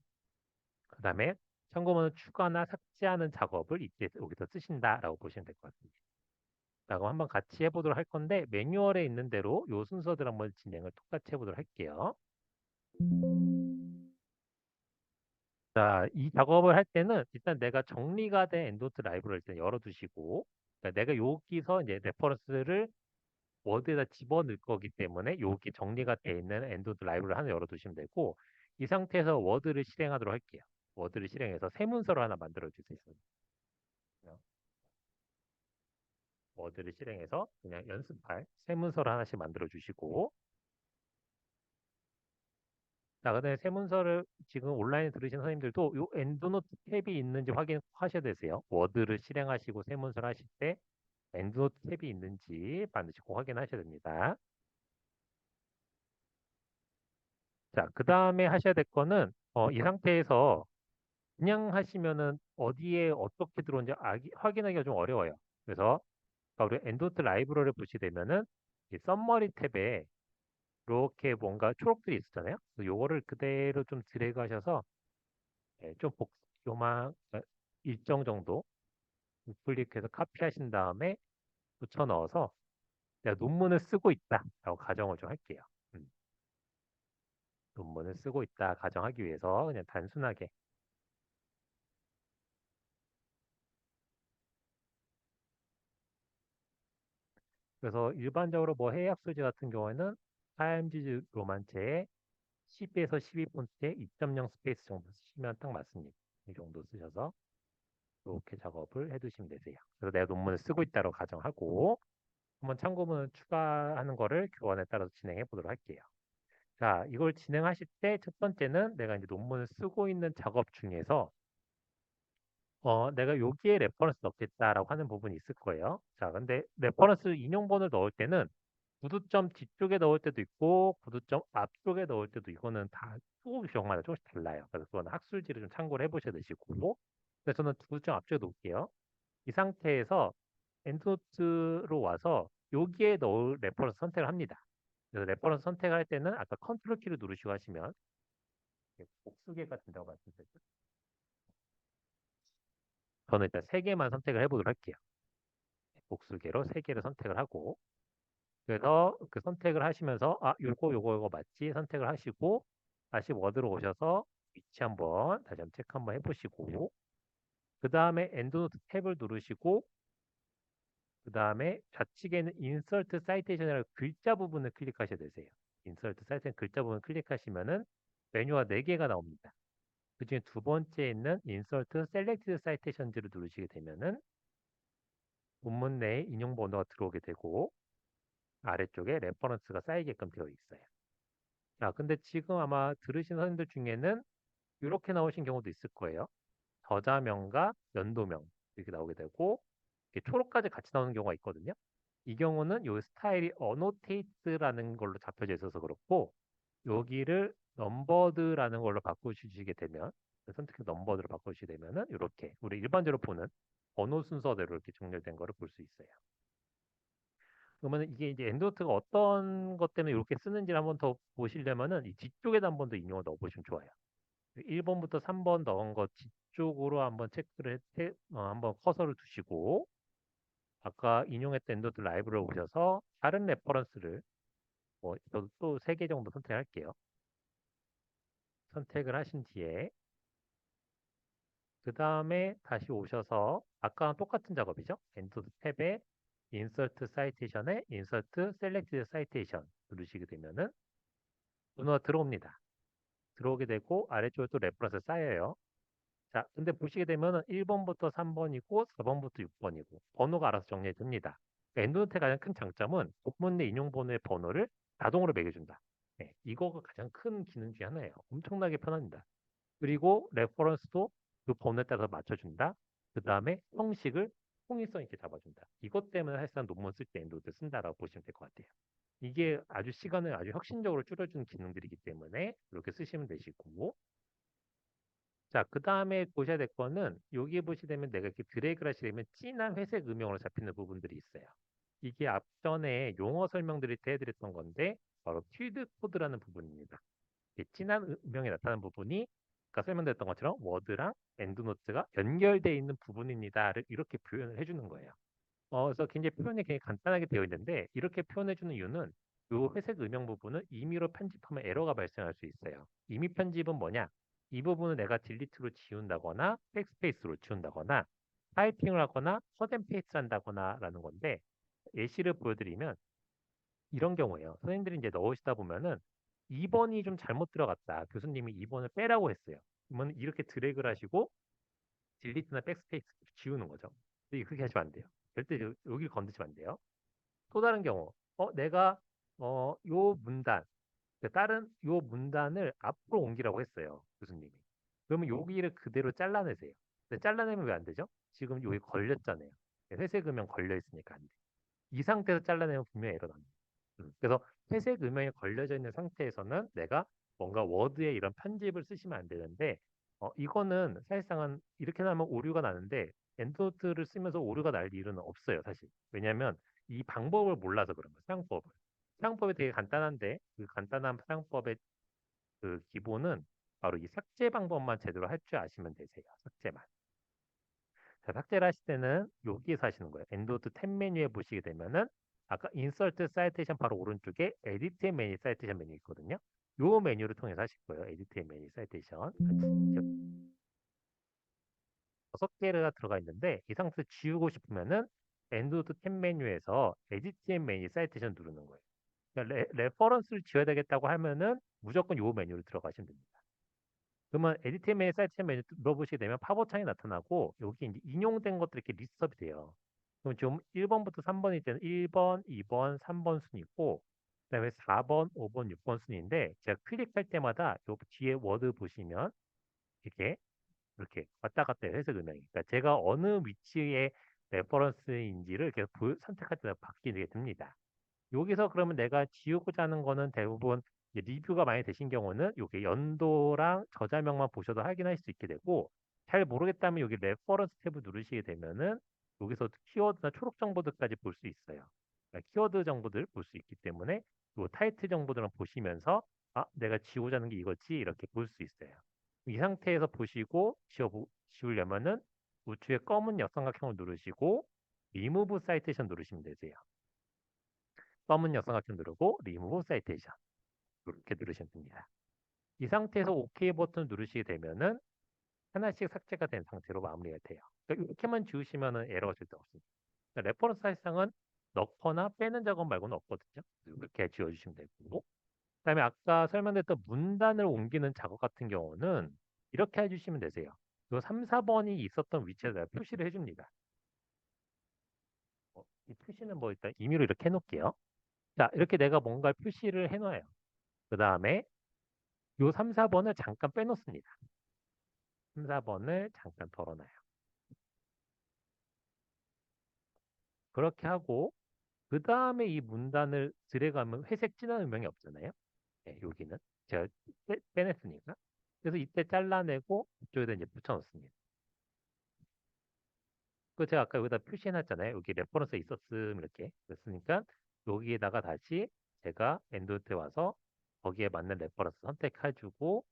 그 다음에 참고문을 추가나 삭제하는 작업을 이때 여기서 쓰신다라고 보시면 될 것 같습니다. 자, 그럼 한번 같이 해보도록 할 건데 매뉴얼에 있는 대로 요 순서들 한번 진행을 똑같이 해보도록 할게요. 자, 이 작업을 할 때는 일단 내가 정리가 된 엔도트 라이브러리를 일단 열어두시고, 그러니까 내가 여기서 이제 레퍼런스를 워드에다 집어넣을 거기 때문에 여기 정리가 돼 있는 엔도트 라이브러리를 하나 열어두시면 되고, 이 상태에서 워드를 실행하도록 할게요. 워드를 실행해서 새 문서를 하나 만들어 줄 수 있어요. 워드를 실행해서 그냥 연습할 새 문서를 하나씩 만들어 주시고, 자, 그다음에 새 문서를 지금 온라인에 들으신 선생님들도 요 엔드노트 탭이 있는지 확인하셔야 되세요. 워드를 실행하시고 새 문서를 하실 때 엔드노트 탭이 있는지 반드시 꼭 확인하셔야 됩니다. 자, 그 다음에 하셔야 될 거는 이 상태에서 그냥 하시면은 어디에 어떻게 들어온지 확인하기가 좀 어려워요. 그래서 우리 엔드노트 라이브러리를 보시게 되면은 이 썸머리 탭에 이렇게 뭔가 초록들이 있었잖아요. 그래서 요거를 그대로 좀 드래그 하셔서 좀 요만 일정 정도 우클릭해서 카피하신 다음에 붙여 넣어서 내가 논문을 쓰고 있다라고 가정을 좀 할게요. 음, 논문을 쓰고 있다 가정하기 위해서 그냥 단순하게 그래서 일반적으로 뭐 해외학 소재 같은 경우에는 타임즈 로만체에 10에서 12폰트에 2.0 스페이스 정도 쓰시면 딱 맞습니다. 이 정도 쓰셔서 이렇게 작업을 해두시면 되세요. 그래서 내가 논문을 쓰고 있다고 가정하고 한번 참고문을 추가하는 거를 교환에 따라서 진행해 보도록 할게요. 자, 이걸 진행하실 때 첫 번째는 내가 이제 논문을 쓰고 있는 작업 중에서 내가 여기에 레퍼런스 넣겠다라고 하는 부분이 있을 거예요. 자, 근데 레퍼런스 인용본을 넣을 때는 구두점 뒤쪽에 넣을 때도 있고 구두점 앞쪽에 넣을 때도 이거는 다 조금마다 조금씩 달라요. 그래서 그건 학술지를 좀 참고를 해보셔야 되시고 그래서 저는 구두점 앞쪽에 놓을게요. 이 상태에서 엔드노트로 와서 여기에 넣을 레퍼런스 선택을 합니다. 그래서 레퍼런스 선택을 할 때는 아까 컨트롤 키를 누르시고 하시면 복수개가 된다고 말씀드렸죠. 저는 일단 3개만 선택을 해보도록 할게요. 복수개로 3개를 선택을 하고 그래서 그 선택을 하시면서 요거 맞지 선택을 하시고 다시 워드로 오셔서 위치 한번 다시 한번 체크 한번 해보시고 그 다음에 엔드노트 탭을 누르시고 그 다음에 좌측에는 인서트 사이테이션이라는 글자 부분을 클릭하셔야 되세요. 인서트 사이테이션 글자 부분 클릭하시면은 메뉴가 4개가 나옵니다. 그 중에 두 번째에 있는 인서트 셀렉티드 사이테이션즈를 누르시게 되면은 본문 내에 인용 번호가 들어오게 되고 아래쪽에 레퍼런스가 쌓이게끔 되어 있어요. 자, 근데 지금 아마 들으신 선생님들 중에는 이렇게 나오신 경우도 있을 거예요. 저자명과 연도명 이렇게 나오게 되고 이렇게 초록까지 같이 나오는 경우가 있거든요. 이 경우는 요 스타일이 어노테이트라는 걸로 잡혀져 있어서 그렇고 여기를 넘버드라는 걸로 바꾸시게 되면 선택해서 넘버드로 바꾸시게 되면은 이렇게 우리 일반적으로 보는 번호 순서대로 이렇게 정렬된 거를 볼 수 있어요. 그러면 이게 이제 엔드노트가 어떤 것 때문에 이렇게 쓰는지를 한번 더 보시려면은 이 뒤쪽에다 한 번 더 인용을 넣어 보시면 좋아요. 1번부터 3번 넣은 거 뒤쪽으로 한번 체크를 한번 커서를 두시고 아까 인용했던 엔도트 라이브를 오셔서 다른 레퍼런스를 저도 또 3개 정도 선택할게요. 선택을 하신 뒤에 그 다음에 다시 오셔서 아까랑 똑같은 작업이죠. 엔도트 탭에 인서트 사이테이션에 인서트 셀렉티드 사이테이션 누르시게 되면은 문어가 들어옵니다. 들어오게 되고 아래쪽에 또 레퍼런스 쌓여요. 자, 근데 보시게 되면 1번부터 3번이고 4번부터 6번이고 번호가 알아서 정리됩니다. 그러니까 엔드노트의 가장 큰 장점은 본문 내 인용 번호의 번호를 자동으로 매겨준다. 네, 이거가 가장 큰 기능 중에 하나예요. 엄청나게 편합니다. 그리고 레퍼런스도 그 번호에 따라서 맞춰준다. 그 다음에 형식을 통일성 있게 잡아준다. 이것 때문에 사실상 논문 쓸 때 엔도드 쓴다라고 보시면 될 것 같아요. 이게 아주 시간을 아주 혁신적으로 줄여주는 기능들이기 때문에 이렇게 쓰시면 되시고, 자, 그 다음에 보셔야 될 거는 여기 보시게 되면 내가 이렇게 드래그를 하시게 되면 진한 회색 음영으로 잡히는 부분들이 있어요. 이게 앞전에 용어 설명드릴 때 해드렸던 건데 바로 필드 코드라는 부분입니다. 이게 진한 음영이 나타나는 부분이 아까 설명드렸던 것처럼 워드랑 엔드노트가 연결되어 있는 부분입니다를 이렇게 표현을 해주는 거예요. 그래서 굉장히 표현이 굉장히 간단하게 되어 있는데 이렇게 표현해주는 이유는 이 회색 음영 부분은 임의로 편집하면 에러가 발생할 수 있어요. 임의 편집은 뭐냐? 이 부분을 내가 딜리트로 지운다거나 백스페이스로 지운다거나 타이핑을 하거나 컷앤 페이스트 한다거나 라는 건데 예시를 보여드리면 이런 경우예요. 선생님들이 이제 넣으시다 보면은 2번이 좀 잘못 들어갔다. 교수님이 2번을 빼라고 했어요. 그러면 이렇게 드래그를 하시고 딜리트나 백스페이스 지우는 거죠. 근데 그렇게 하시면 안 돼요. 절대 여기 건드시면 안 돼요. 또 다른 경우, 내가 요 문단, 다른 요 문단을 앞으로 옮기라고 했어요, 교수님이. 그러면 여기를 그대로 잘라내세요. 근데 잘라내면 왜 안 되죠? 지금 여기 걸렸잖아요. 회색 음영 걸려 있으니까 안 돼. 이 상태에서 잘라내면 분명히 에러 납니다. 그래서 회색 음영이 걸려져 있는 상태에서는 내가 뭔가 워드에 이런 편집을 쓰시면 안 되는데, 이거는 사실상은 이렇게 나면 오류가 나는데, 엔드노트를 쓰면서 오류가 날 일은 없어요, 사실. 왜냐하면 이 방법을 몰라서 그런 거예요, 사용법을. 사용법이 되게 간단한데, 그 간단한 사용법의 그 기본은 바로 이 삭제 방법만 제대로 할 줄 아시면 되세요, 삭제만. 자, 삭제를 하실 때는 여기에서 하시는 거예요. 엔드노트 탭 메뉴에 보시게 되면은 아까 인서트 사이테이션 바로 오른쪽에 에디트 메뉴 사이테이션 메뉴 있거든요. 요 메뉴를 통해서 하실 거예요. 에디트 메뉴 사이테이션. 6개가 들어가 있는데 이 상태에서 지우고 싶으면은 엔드노트 탭 메뉴에서 에디트 메뉴 사이테이션 누르는 거예요. 그러니까 레퍼런스를 지워야 되겠다고 하면은 무조건 요 메뉴를 들어가시면 됩니다. 그러면 에디트 메뉴 사이트 메뉴 눌러보시게 되면 팝업 창이 나타나고 여기 이제 인용된 것들이 이렇게 리스트업이 돼요. 그럼 지금 1번부터 3번일 때는 1번, 2번, 3번 순이 있고 그다음에 4번, 5번, 6번 순인데 제가 클릭할 때마다 요 뒤에 워드 보시면 이렇게 왔다 갔다 해요. 해석 음향이. 그러니까 제가 어느 위치의 레퍼런스인지를 계속 선택할 때 바뀌게 됩니다. 여기서 그러면 내가 지우고자 하는 거는 대부분 이제 리뷰가 많이 되신 경우는 여기 연도랑 저자명만 보셔도 확인할 수 있게 되고 잘 모르겠다면 여기 레퍼런스 탭을 누르시게 되면은 여기서 키워드나 초록 정보들까지 볼 수 있어요. 그러니까 키워드 정보들 볼 수 있기 때문에 요 타이틀 정보들을 보시면서 내가 지우고자 하는 게 이거지 이렇게 볼 수 있어요. 이 상태에서 보시고 지우려면은 우측에 검은 역삼각형을 누르시고 리무브 사이테이션 누르시면 되세요. 검은 역삼각형 누르고 리무브 사이테이션 이렇게 누르시면 됩니다. 이 상태에서 OK 버튼 누르시게 되면은 하나씩 삭제가 된 상태로 마무리가 돼요. 그러니까 이렇게만 지우시면은 에러가 절대 없습니다. 그러니까 레퍼런스 사실상은 넣거나 빼는 작업 말고는 없거든요. 이렇게 지워주시면 되고. 그다음에 아까 설명드렸던 문단을 옮기는 작업 같은 경우는 이렇게 해주시면 되세요. 이 3, 4번이 있었던 위치에다 표시를 해줍니다. 이 표시는 뭐 일단 임의로 이렇게 해놓을게요. 자, 이렇게 내가 뭔가 표시를 해놔요. 그 다음에 요 3, 4번을 잠깐 빼놓습니다. 3, 4번을 잠깐 덜어놔요. 그렇게 하고 그 다음에 이 문단을 드래그하면 회색 진한 음영이 없잖아요. 네, 여기는 제가 빼냈으니까. 그래서 이때 잘라내고 이쪽에다 이제 붙여놓습니다. 그 제가 아까 여기다 표시해놨잖아요. 여기 레퍼런스 있었음 이렇게. 그랬으니까 여기에다가 다시 제가 엔드노트에 와서 거기에 맞는 레퍼런스 선택해주고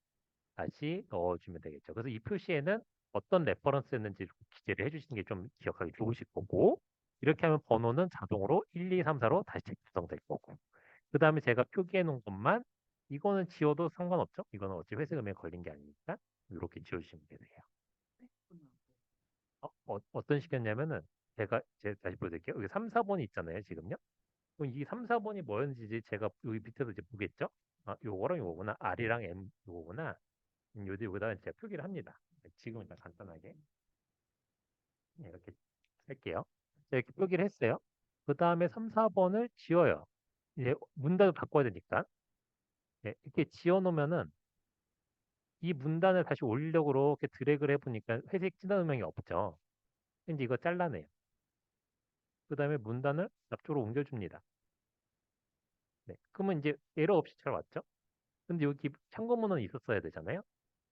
다시 넣어주면 되겠죠. 그래서 이 표시에는 어떤 레퍼런스였는지 기재를 해주시는 게 좀 기억하기 좋으실 거고 이렇게 하면 번호는 자동으로 1, 2, 3, 4로 다시 재구성될 거고 그 다음에 제가 표기해 놓은 것만 이거는 지워도 상관없죠. 이거는 어차피 회색 음에 걸린 게 아니니까 이렇게 지워주시면 되세요. 어떤 식이었냐면은 제가 다시 보여드릴게요. 여기 3, 4번이 있잖아요. 지금요. 그럼 이 3, 4번이 뭐였는지 제가 여기 밑에서 이제 보겠죠. 요거랑 요거구나. R이랑 M 요거구나. 여기다가 제가 표기를 합니다. 지금 일단 간단하게 이렇게 할게요. 이렇게 표기를 했어요. 그 다음에 3, 4번을 지워요. 이제 문단을 바꿔야 되니까. 이렇게 지워 놓으면은 이 문단을 다시 올리려고 이렇게 드래그를 해보니까 회색 진한 음영이 없죠. 이제 이거 잘라내요. 그 다음에 문단을 앞쪽으로 옮겨줍니다. 네. 그러면 이제 에러 없이 잘 왔죠? 근데 여기 참고문헌이 있었어야 되잖아요.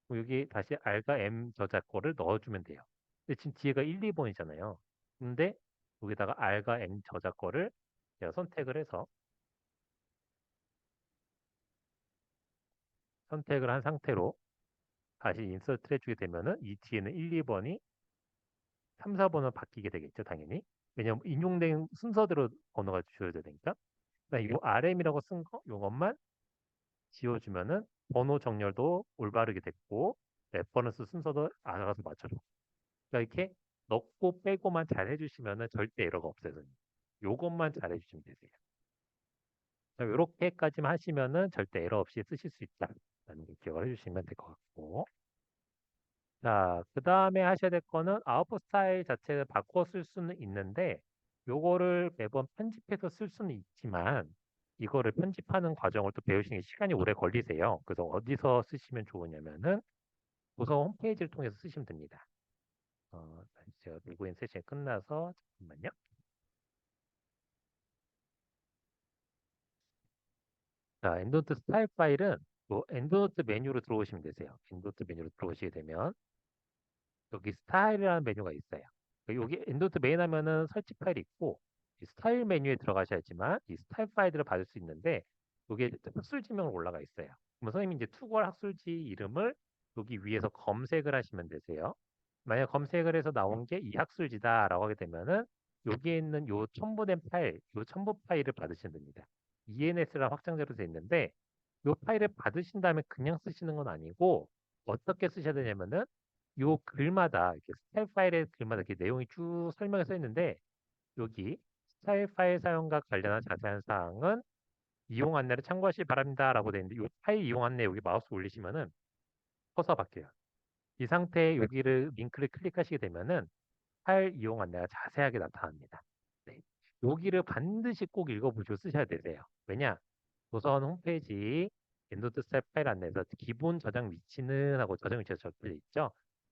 그럼 여기 다시 R과 M 저작거를 넣어주면 돼요. 근데 지금 뒤에가 1, 2번이잖아요. 근데 여기다가 R과 M 저작거를 제가 선택을 한 상태로 다시 인서트를 해주게 되면은 이 뒤에는 1, 2번이 3, 4번으로 바뀌게 되겠죠, 당연히. 왜냐면 인용된 순서대로 번호가 주어져야 되니까. 이 RM이라고 쓴 거, 요것만 지워주면은 번호 정렬도 올바르게 됐고, 레퍼런스 순서도 알아서 맞춰줘. 그러니까 이렇게 넣고 빼고만 잘 해주시면은 절대 에러가 없어요. 선생님. 요것만 잘 해주시면 되세요. 이렇게까지만 하시면은 절대 에러 없이 쓰실 수 있다라는 걸 기억을 해주시면 될 것 같고. 자, 그 다음에 하셔야 될 거는 아웃풋 스타일 자체를 바꿔 쓸 수는 있는데, 요거를 매번 편집해서 쓸 수는 있지만, 이거를 편집하는 과정을 또 배우시는 게 시간이 오래 걸리세요. 그래서 어디서 쓰시면 좋으냐면은, 도서 홈페이지를 통해서 쓰시면 됩니다. 제가 리고인 세션이 끝나서, 잠깐만요. 자, 엔드노트 스타일 파일은 엔드노트 메뉴로 들어오시면 되세요. 엔드노트 메뉴로 들어오시게 되면, 여기 스타일이라는 메뉴가 있어요. 여기 엔도트 메인 하면은 설치 파일이 있고 이 스타일 메뉴에 들어가셔야지만 이 스타일 파일들을 받을 수 있는데 여기에 학술지명으로 올라가 있어요. 그럼 선생님이 이제 투구할 학술지 이름을 여기 위에서 검색을 하시면 되세요. 만약 검색을 해서 나온 게 이 학술지다라고 하게 되면은 여기에 있는 요 첨부된 파일, 요 첨부 파일을 받으시면 됩니다. ENS라는 확장자로 되어 있는데 요 파일을 받으신 다음에 그냥 쓰시는 건 아니고 어떻게 쓰셔야 되냐면은 요 글마다 이렇게 스타일 파일의 글마다 이렇게 내용이 쭉 설명이 써 있는데 여기 스타일 파일 사용과 관련한 자세한 사항은 이용 안내를 참고하시기 바랍니다라고 되어 있는데 이 파일 이용 안내 여기 마우스 올리시면은 커서 바뀌어요. 이 상태에 여기를 링크를 클릭하시게 되면은 파일 이용 안내가 자세하게 나타납니다. 네. 여기를 반드시 꼭 읽어보시고 쓰셔야 되세요. 왜냐? 도서관 홈페이지 엔도트 스타일 파일 안내에서 기본 저장 위치는 하고 저장 위치가 적혀져 있죠.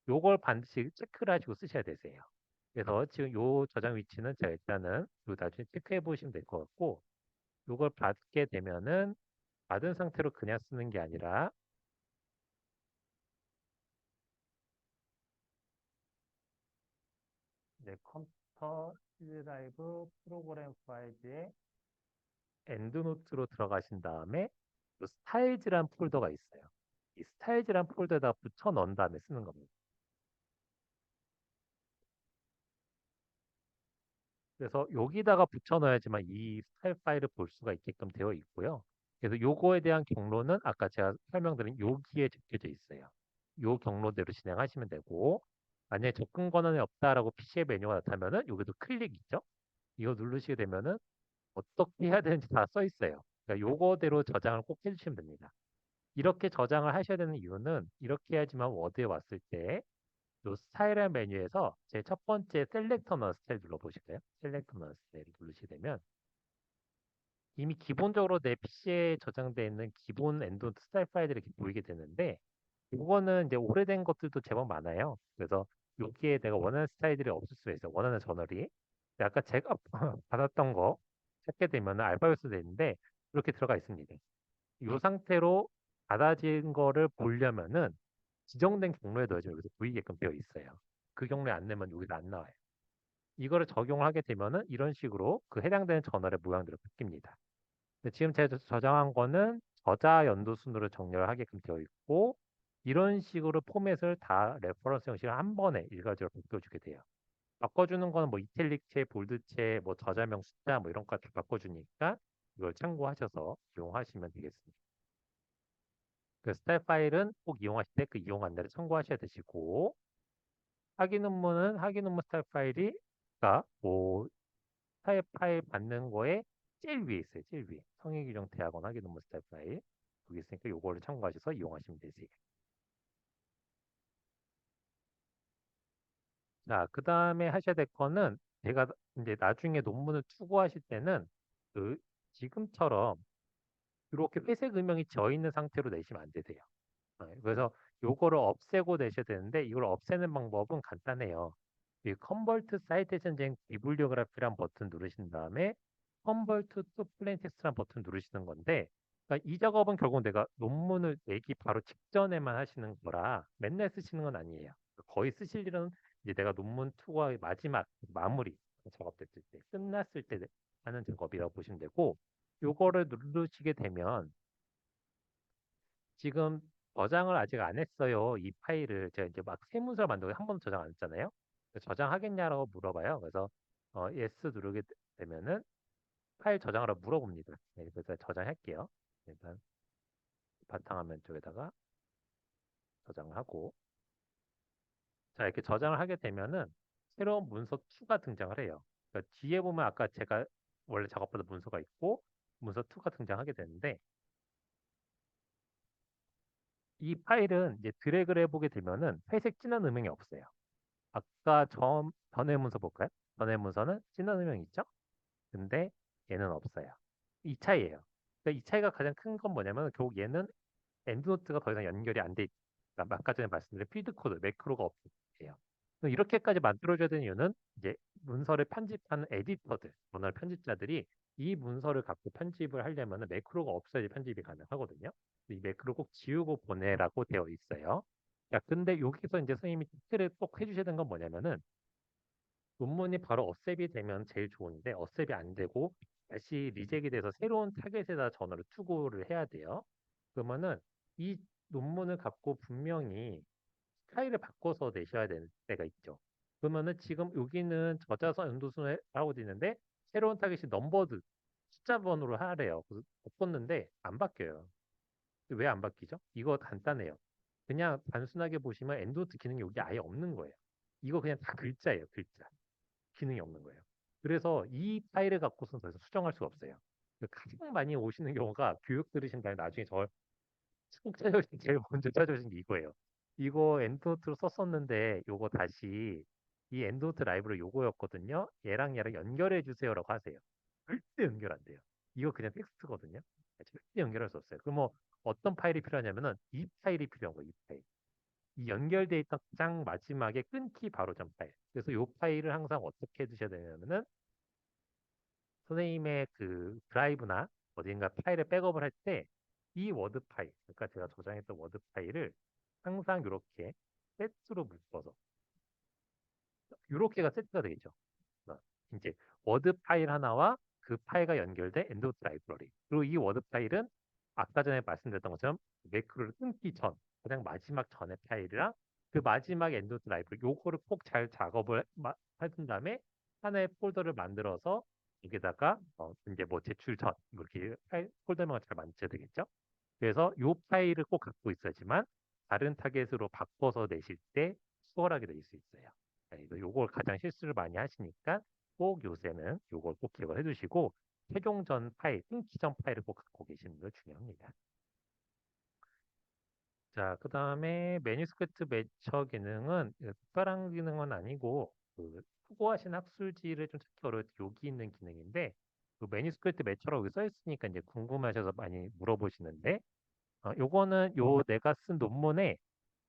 요걸 반드시 체크를 하시고 쓰셔야 되세요. 그래서 지금 요 저장 위치는 제가 일단은 요 나중에 체크해 보시면 될 것 같고 요걸 받게 되면은 받은 상태로 그냥 쓰는 게 아니라 내 컴퓨터 C 드라이브 프로그램 파일즈에 엔드노트로 들어가신 다음에 요 스타일즈란 폴더가 있어요. 이 스타일즈란 폴더에다 붙여 넣은 다음에 쓰는 겁니다. 그래서 여기다가 붙여 넣어야지만 이 스타일 파일을 볼 수가 있게끔 되어 있고요. 그래서 요거에 대한 경로는 아까 제가 설명드린 여기에 적혀져 있어요. 요 경로대로 진행하시면 되고 만약에 접근 권한이 없다라고 PC의 메뉴가 나타나면은 여기도 클릭 있죠? 이거 누르시게 되면은 어떻게 해야 되는지 다 써 있어요. 그러니까 요거대로 저장을 꼭 해주시면 됩니다. 이렇게 저장을 하셔야 되는 이유는 이렇게 해야지만 워드에 왔을 때 요 스타일이라는 메뉴에서 제 첫 번째 셀렉터 넌 스타일 눌러보실까요? 셀렉터 넌 스타일 누르시게 되면 이미 기본적으로 내 PC에 저장되어 있는 기본 엔드 스타일 파일들이 이렇게 보이게 되는데 이거는 이제 오래된 것들도 제법 많아요. 그래서 여기에 내가 원하는 스타일들이 없을 수가 있어요. 원하는 저널이. 근데 아까 제가 받았던 거 찾게 되면 알파벳으로 되어 있는데 이렇게 들어가 있습니다. 이 상태로 받아진 거를 보려면은 지정된 경로에 넣어야지 여기서 보이게끔 되어 있어요. 그 경로에 안 내면 여기서 안 나와요. 이거를 적용을 하게 되면은 이런 식으로 그 해당되는 저널의 모양대로 바뀝니다. 근데 지금 제가 저장한 거는 저자 연도 순으로 정렬하게끔 되어 있고 이런 식으로 포맷을 다 레퍼런스 형식을 한 번에 일괄적으로 바꿔주게 돼요. 바꿔주는 거는 뭐 이탈릭체, 볼드체, 뭐 저자명 숫자 뭐 이런 거 다 바꿔주니까 이걸 참고하셔서 이용하시면 되겠습니다. 그 스타일 파일은 꼭 이용하실 때 그 이용 안내를 참고하셔야 되시고 학위 논문은 학위 논문 스타일 파일이 뭐 스타일 파일 받는 거에 제일 위에 있어요. 제일 위에. 성인규정 대학원 학위 논문 스타일 파일. 여기 있으니까 요거를 참고하셔서 이용하시면 되세요. 자, 그 다음에 하셔야 될 거는 제가 이제 나중에 논문을 투고하실 때는 그 지금처럼 이렇게 회색 음영이 져 있는 상태로 내시면 안 되세요. 그래서 요거를 없애고 내셔야 되는데 이걸 없애는 방법은 간단해요. 이 컨버트 사이테이션 젠 비블리오그래피란 버튼 누르신 다음에 컨버트 투 플레인 텍스트란 버튼 누르시는 건데 그러니까 이 작업은 결국 내가 논문을 내기 바로 직전에만 하시는 거라 맨날 쓰시는 건 아니에요. 거의 쓰실 일은 이제 내가 논문 투과의 마지막 마무리 작업됐을 때 끝났을 때 하는 작업이라고 보시면 되고 요거를 누르시게 되면 지금 저장을 아직 안 했어요. 이 파일을 제가 이제 막 새 문서를 만들고 한 번도 저장 안 했잖아요. 그래서 저장하겠냐라고 물어봐요. 그래서 yes 누르게 되면은 파일 저장하라고 물어봅니다. 네, 그래서 저장할게요. 일단 바탕화면 쪽에다가 저장하고 자 이렇게 저장을 하게 되면은 새로운 문서 2가 등장을 해요. 그러니까 뒤에 보면 아까 제가 원래 작업하던 문서가 있고 문서 2가 등장하게 되는데 이 파일은 이제 드래그를 해보게 되면은 회색 진한 음영이 없어요. 아까 전에 문서 볼까요? 전에 문서는 진한 음영이 있죠? 근데 얘는 없어요. 이 차이예요. 그러니까 이 차이가 가장 큰 건 뭐냐면 결국 얘는 엔드노트가 더 이상 연결이 안 돼 있, 그러니까 아까 전에 말씀드린 필드 코드, 매크로가 없어요. 이렇게까지 만들어줘야 되는 이유는 이제 문서를 편집하는 에디터들, 문서 편집자들이 이 문서를 갖고 편집을 하려면 매크로가 없어야지 편집이 가능하거든요. 이 매크로 꼭 지우고 보내라고 되어 있어요. 야, 근데 여기서 이제 선생님이 티를 꼭 해주셔야 되는 건 뭐냐면은 논문이 바로 어셉이 되면 제일 좋은데 어셉이 안 되고 다시 리젝이 돼서 새로운 타겟에다 전화를 투고를 해야 돼요. 그러면은 이 논문을 갖고 분명히 스타일을 바꿔서 내셔야 되는 때가 있죠. 그러면은 지금 여기는 저자서 연도순을 하고 있는데 새로운 타겟이 넘버드 숫자 번호로 하래요. 그래서 바꿨는데 안 바뀌어요. 왜 안 바뀌죠? 이거 간단해요. 그냥 단순하게 보시면 엔도트 기능이 여기 아예 없는 거예요. 이거 그냥 다 글자예요, 글자. 기능이 없는 거예요. 그래서 이 파일을 갖고서는 더 이상 수정할 수가 없어요. 가장 많이 오시는 경우가 교육 들으신 다음에 나중에 저 꼭 찾아오신 제일 먼저 찾아오신 게 이거예요. 이거 엔드노트로 썼었는데 요거 다시 이 엔드노트 라이브로 요거였거든요. 얘랑 연결해 주세요라고 하세요. 절대 연결 안 돼요. 이거 그냥 텍스트거든요. 절대 연결할 수 없어요. 그럼 뭐 어떤 파일이 필요하냐면은 이 파일이 필요한 거예요. 이 파일. 이 연결돼 있던 가장 마지막에 끊기 바로 전 파일. 그래서 이 파일을 항상 어떻게 해두셔야 되냐면은 선생님의 그 드라이브나 어딘가 파일을 백업을 할 때 이 워드 파일, 그러니까 제가 저장했던 워드 파일을 항상 이렇게 세트로 묶어서 이렇게가 세트가 되겠죠. 어, 이제 워드 파일 하나와 그 파일과 연결된 엔드노트 라이브러리. 그리고 이 워드 파일은 아까 전에 말씀드렸던 것처럼 매크로를 끊기 전 가장 마지막 전의 파일이랑 그 마지막 엔드노트 라이브러리 요거를 꼭 잘 작업을 해둔 다음에 하나의 폴더를 만들어서 여기다가 이제 뭐 제출 전 이렇게 파일 폴더명을 잘 만드셔야 되겠죠. 그래서 요 파일을 꼭 갖고 있어야지만 다른 타겟으로 바꿔서 내실 때 수월하게 낼 수 있어요. 그래서 요걸 가장 실수를 많이 하시니까 꼭 요새는 요걸 꼭 기억을 해두시고 최종 전 파일, 끊기 전 파일을 꼭 갖고 계시는 게 중요합니다. 자, 그 다음에 매니스크립트 매처 기능은 특별한 기능은 아니고 그 수고하신 학술지를 좀 찾기 어려울 때 여기 있는 기능인데 그 매니스크립트 매처라고 여기 써 있으니까 이제 궁금하셔서 많이 물어보시는데 요거는 요 내가 쓴 논문에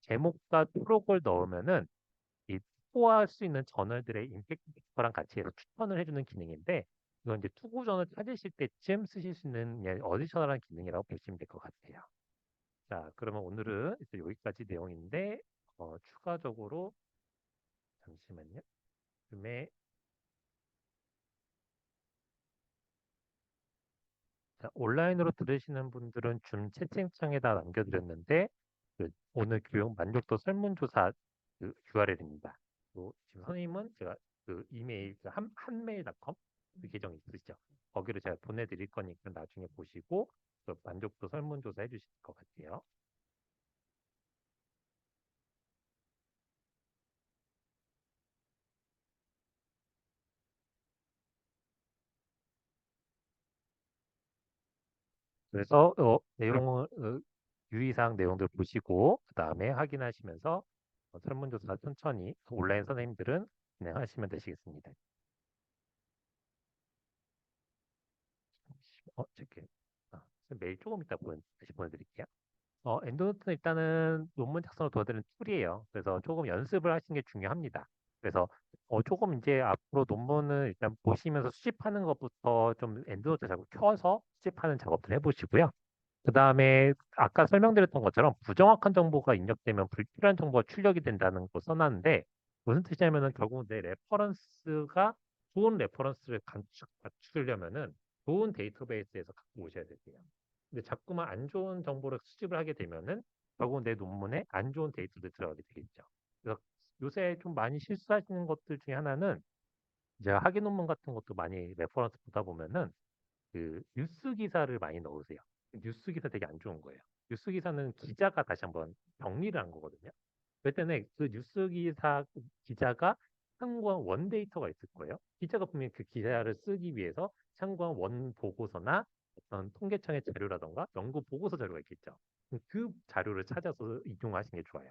제목과 초록을 넣으면은 이 투고할 수 있는 저널들의 임팩트 팩터랑 같이 해서 추천을 해주는 기능인데 이건 이제 투고 저널 찾으실 때쯤 쓰실 수 있는 어디셔널한 기능이라고 보시면 될 것 같아요. 자, 그러면 오늘은 이제 여기까지 내용인데 추가적으로 잠시만요. 그다음에 자, 온라인으로 들으시는 분들은 줌 채팅창에다 남겨드렸는데 오늘 교육 만족도 설문조사 그 URL입니다. 지금 선생님은 제가 그 이메일 그 한메일닷컴 그 계정 있으시죠? 거기로 제가 보내드릴 거니까 나중에 보시고 그 만족도 설문조사 해주실 것 같아요. 그래서 내용을 유의사항 내용들 보시고 그 다음에 확인하시면서 설문조사 천천히 온라인 선생님들은 진행하시면 되시겠습니다. 저기 메일 조금 이따 다시 보내드릴게요. 엔드노트는 일단은 논문 작성을 도와드리는 툴이에요. 그래서 조금 연습을 하시는 게 중요합니다. 그래서 조금 이제 앞으로 논문을 일단 보시면서 수집하는 것부터 좀 엔드노트 작업 켜서 수집하는 작업들 해보시고요. 그 다음에 아까 설명드렸던 것처럼 부정확한 정보가 입력되면 불필요한 정보가 출력이 된다는 거 써놨는데 무슨 뜻이냐면은 결국 내 레퍼런스가 좋은 레퍼런스를 갖추려면은 좋은 데이터베이스에서 갖고 오셔야 되고요. 근데 자꾸만 안 좋은 정보를 수집을 하게 되면은 결국 내 논문에 안 좋은 데이터들이 들어가게 되겠죠. 그래서 요새 좀 많이 실수하시는 것들 중에 하나는 이제 학위 논문 같은 것도 많이 레퍼런스 보다 보면은 그 뉴스 기사를 많이 넣으세요. 뉴스 기사 되게 안 좋은 거예요. 뉴스 기사는 기자가 다시 한번 정리를 한 거거든요. 그럴 때는 그 뉴스 기사 기자가 참고한 원 데이터가 있을 거예요. 기자가 분명히 그 기사를 쓰기 위해서 참고한 원 보고서나 어떤 통계청의 자료라던가 연구 보고서 자료가 있겠죠. 그 자료를 찾아서 이용하시는 게 좋아요.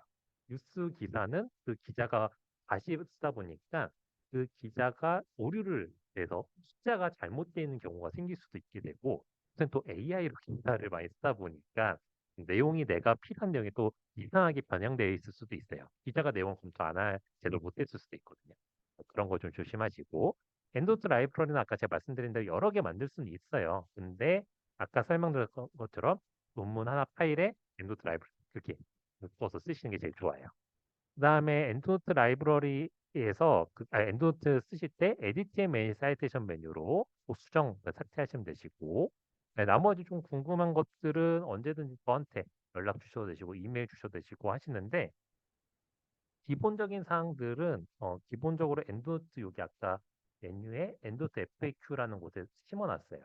뉴스 기사는 그 기자가 다시 쓰다 보니까 그 기자가 오류를 내서 숫자가 잘못되어 있는 경우가 생길 수도 있게 되고, 또 AI로 기사를 많이 쓰다 보니까 내용이 내가 필요한 내용이 또 이상하게 변형되어 있을 수도 있어요. 기자가 내용 검토 안 할, 제대로 못했을 수도 있거든요. 그런 거 좀 조심하시고, 엔도트 라이브러리는 아까 제가 말씀드린 대로 여러 개 만들 수는 있어요. 근데 아까 설명드렸던 것처럼 논문 하나 파일에 엔도트 라이브러리 그렇게 묶어서 쓰시는 게 제일 좋아요. 그다음에 엔드노트 라이브러리에서 엔드노트 쓰실 때 에디트의 메인 사이테이션 메뉴로 수정 삭제하시면 되시고, 네, 나머지 좀 궁금한 것들은 언제든지 저한테 연락 주셔도 되시고 이메일 주셔도 되시고 하시는데, 기본적인 사항들은 기본적으로 엔드노트 여기 아까 메뉴에 엔드노트 FAQ라는 곳에 심어놨어요.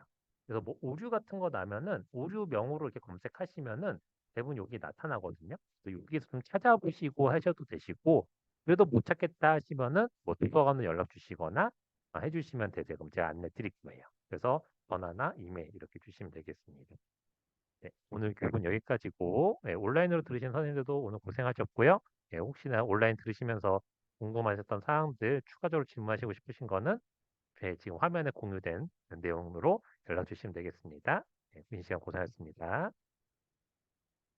그래서 뭐 오류 같은 거 나면은 오류명으로 이렇게 검색하시면은 대부분 여기 나타나거든요. 그래서 여기서 좀 찾아보시고 하셔도 되시고, 그래도 못 찾겠다 하시면은 뭐 도서관으로 연락 주시거나 해주시면 되세요. 그럼 제가 안내 드릴 거예요. 그래서 전화나 이메일 이렇게 주시면 되겠습니다. 네, 오늘 교육은 여기까지고, 네, 온라인으로 들으신 선생님들도 오늘 고생하셨고요. 네, 혹시나 온라인 들으시면서 궁금하셨던 사항들 추가적으로 질문하시고 싶으신 거는 네, 지금 화면에 공유된 내용으로 연락 주시면 되겠습니다. 네, 긴 시간 고생하셨습니다.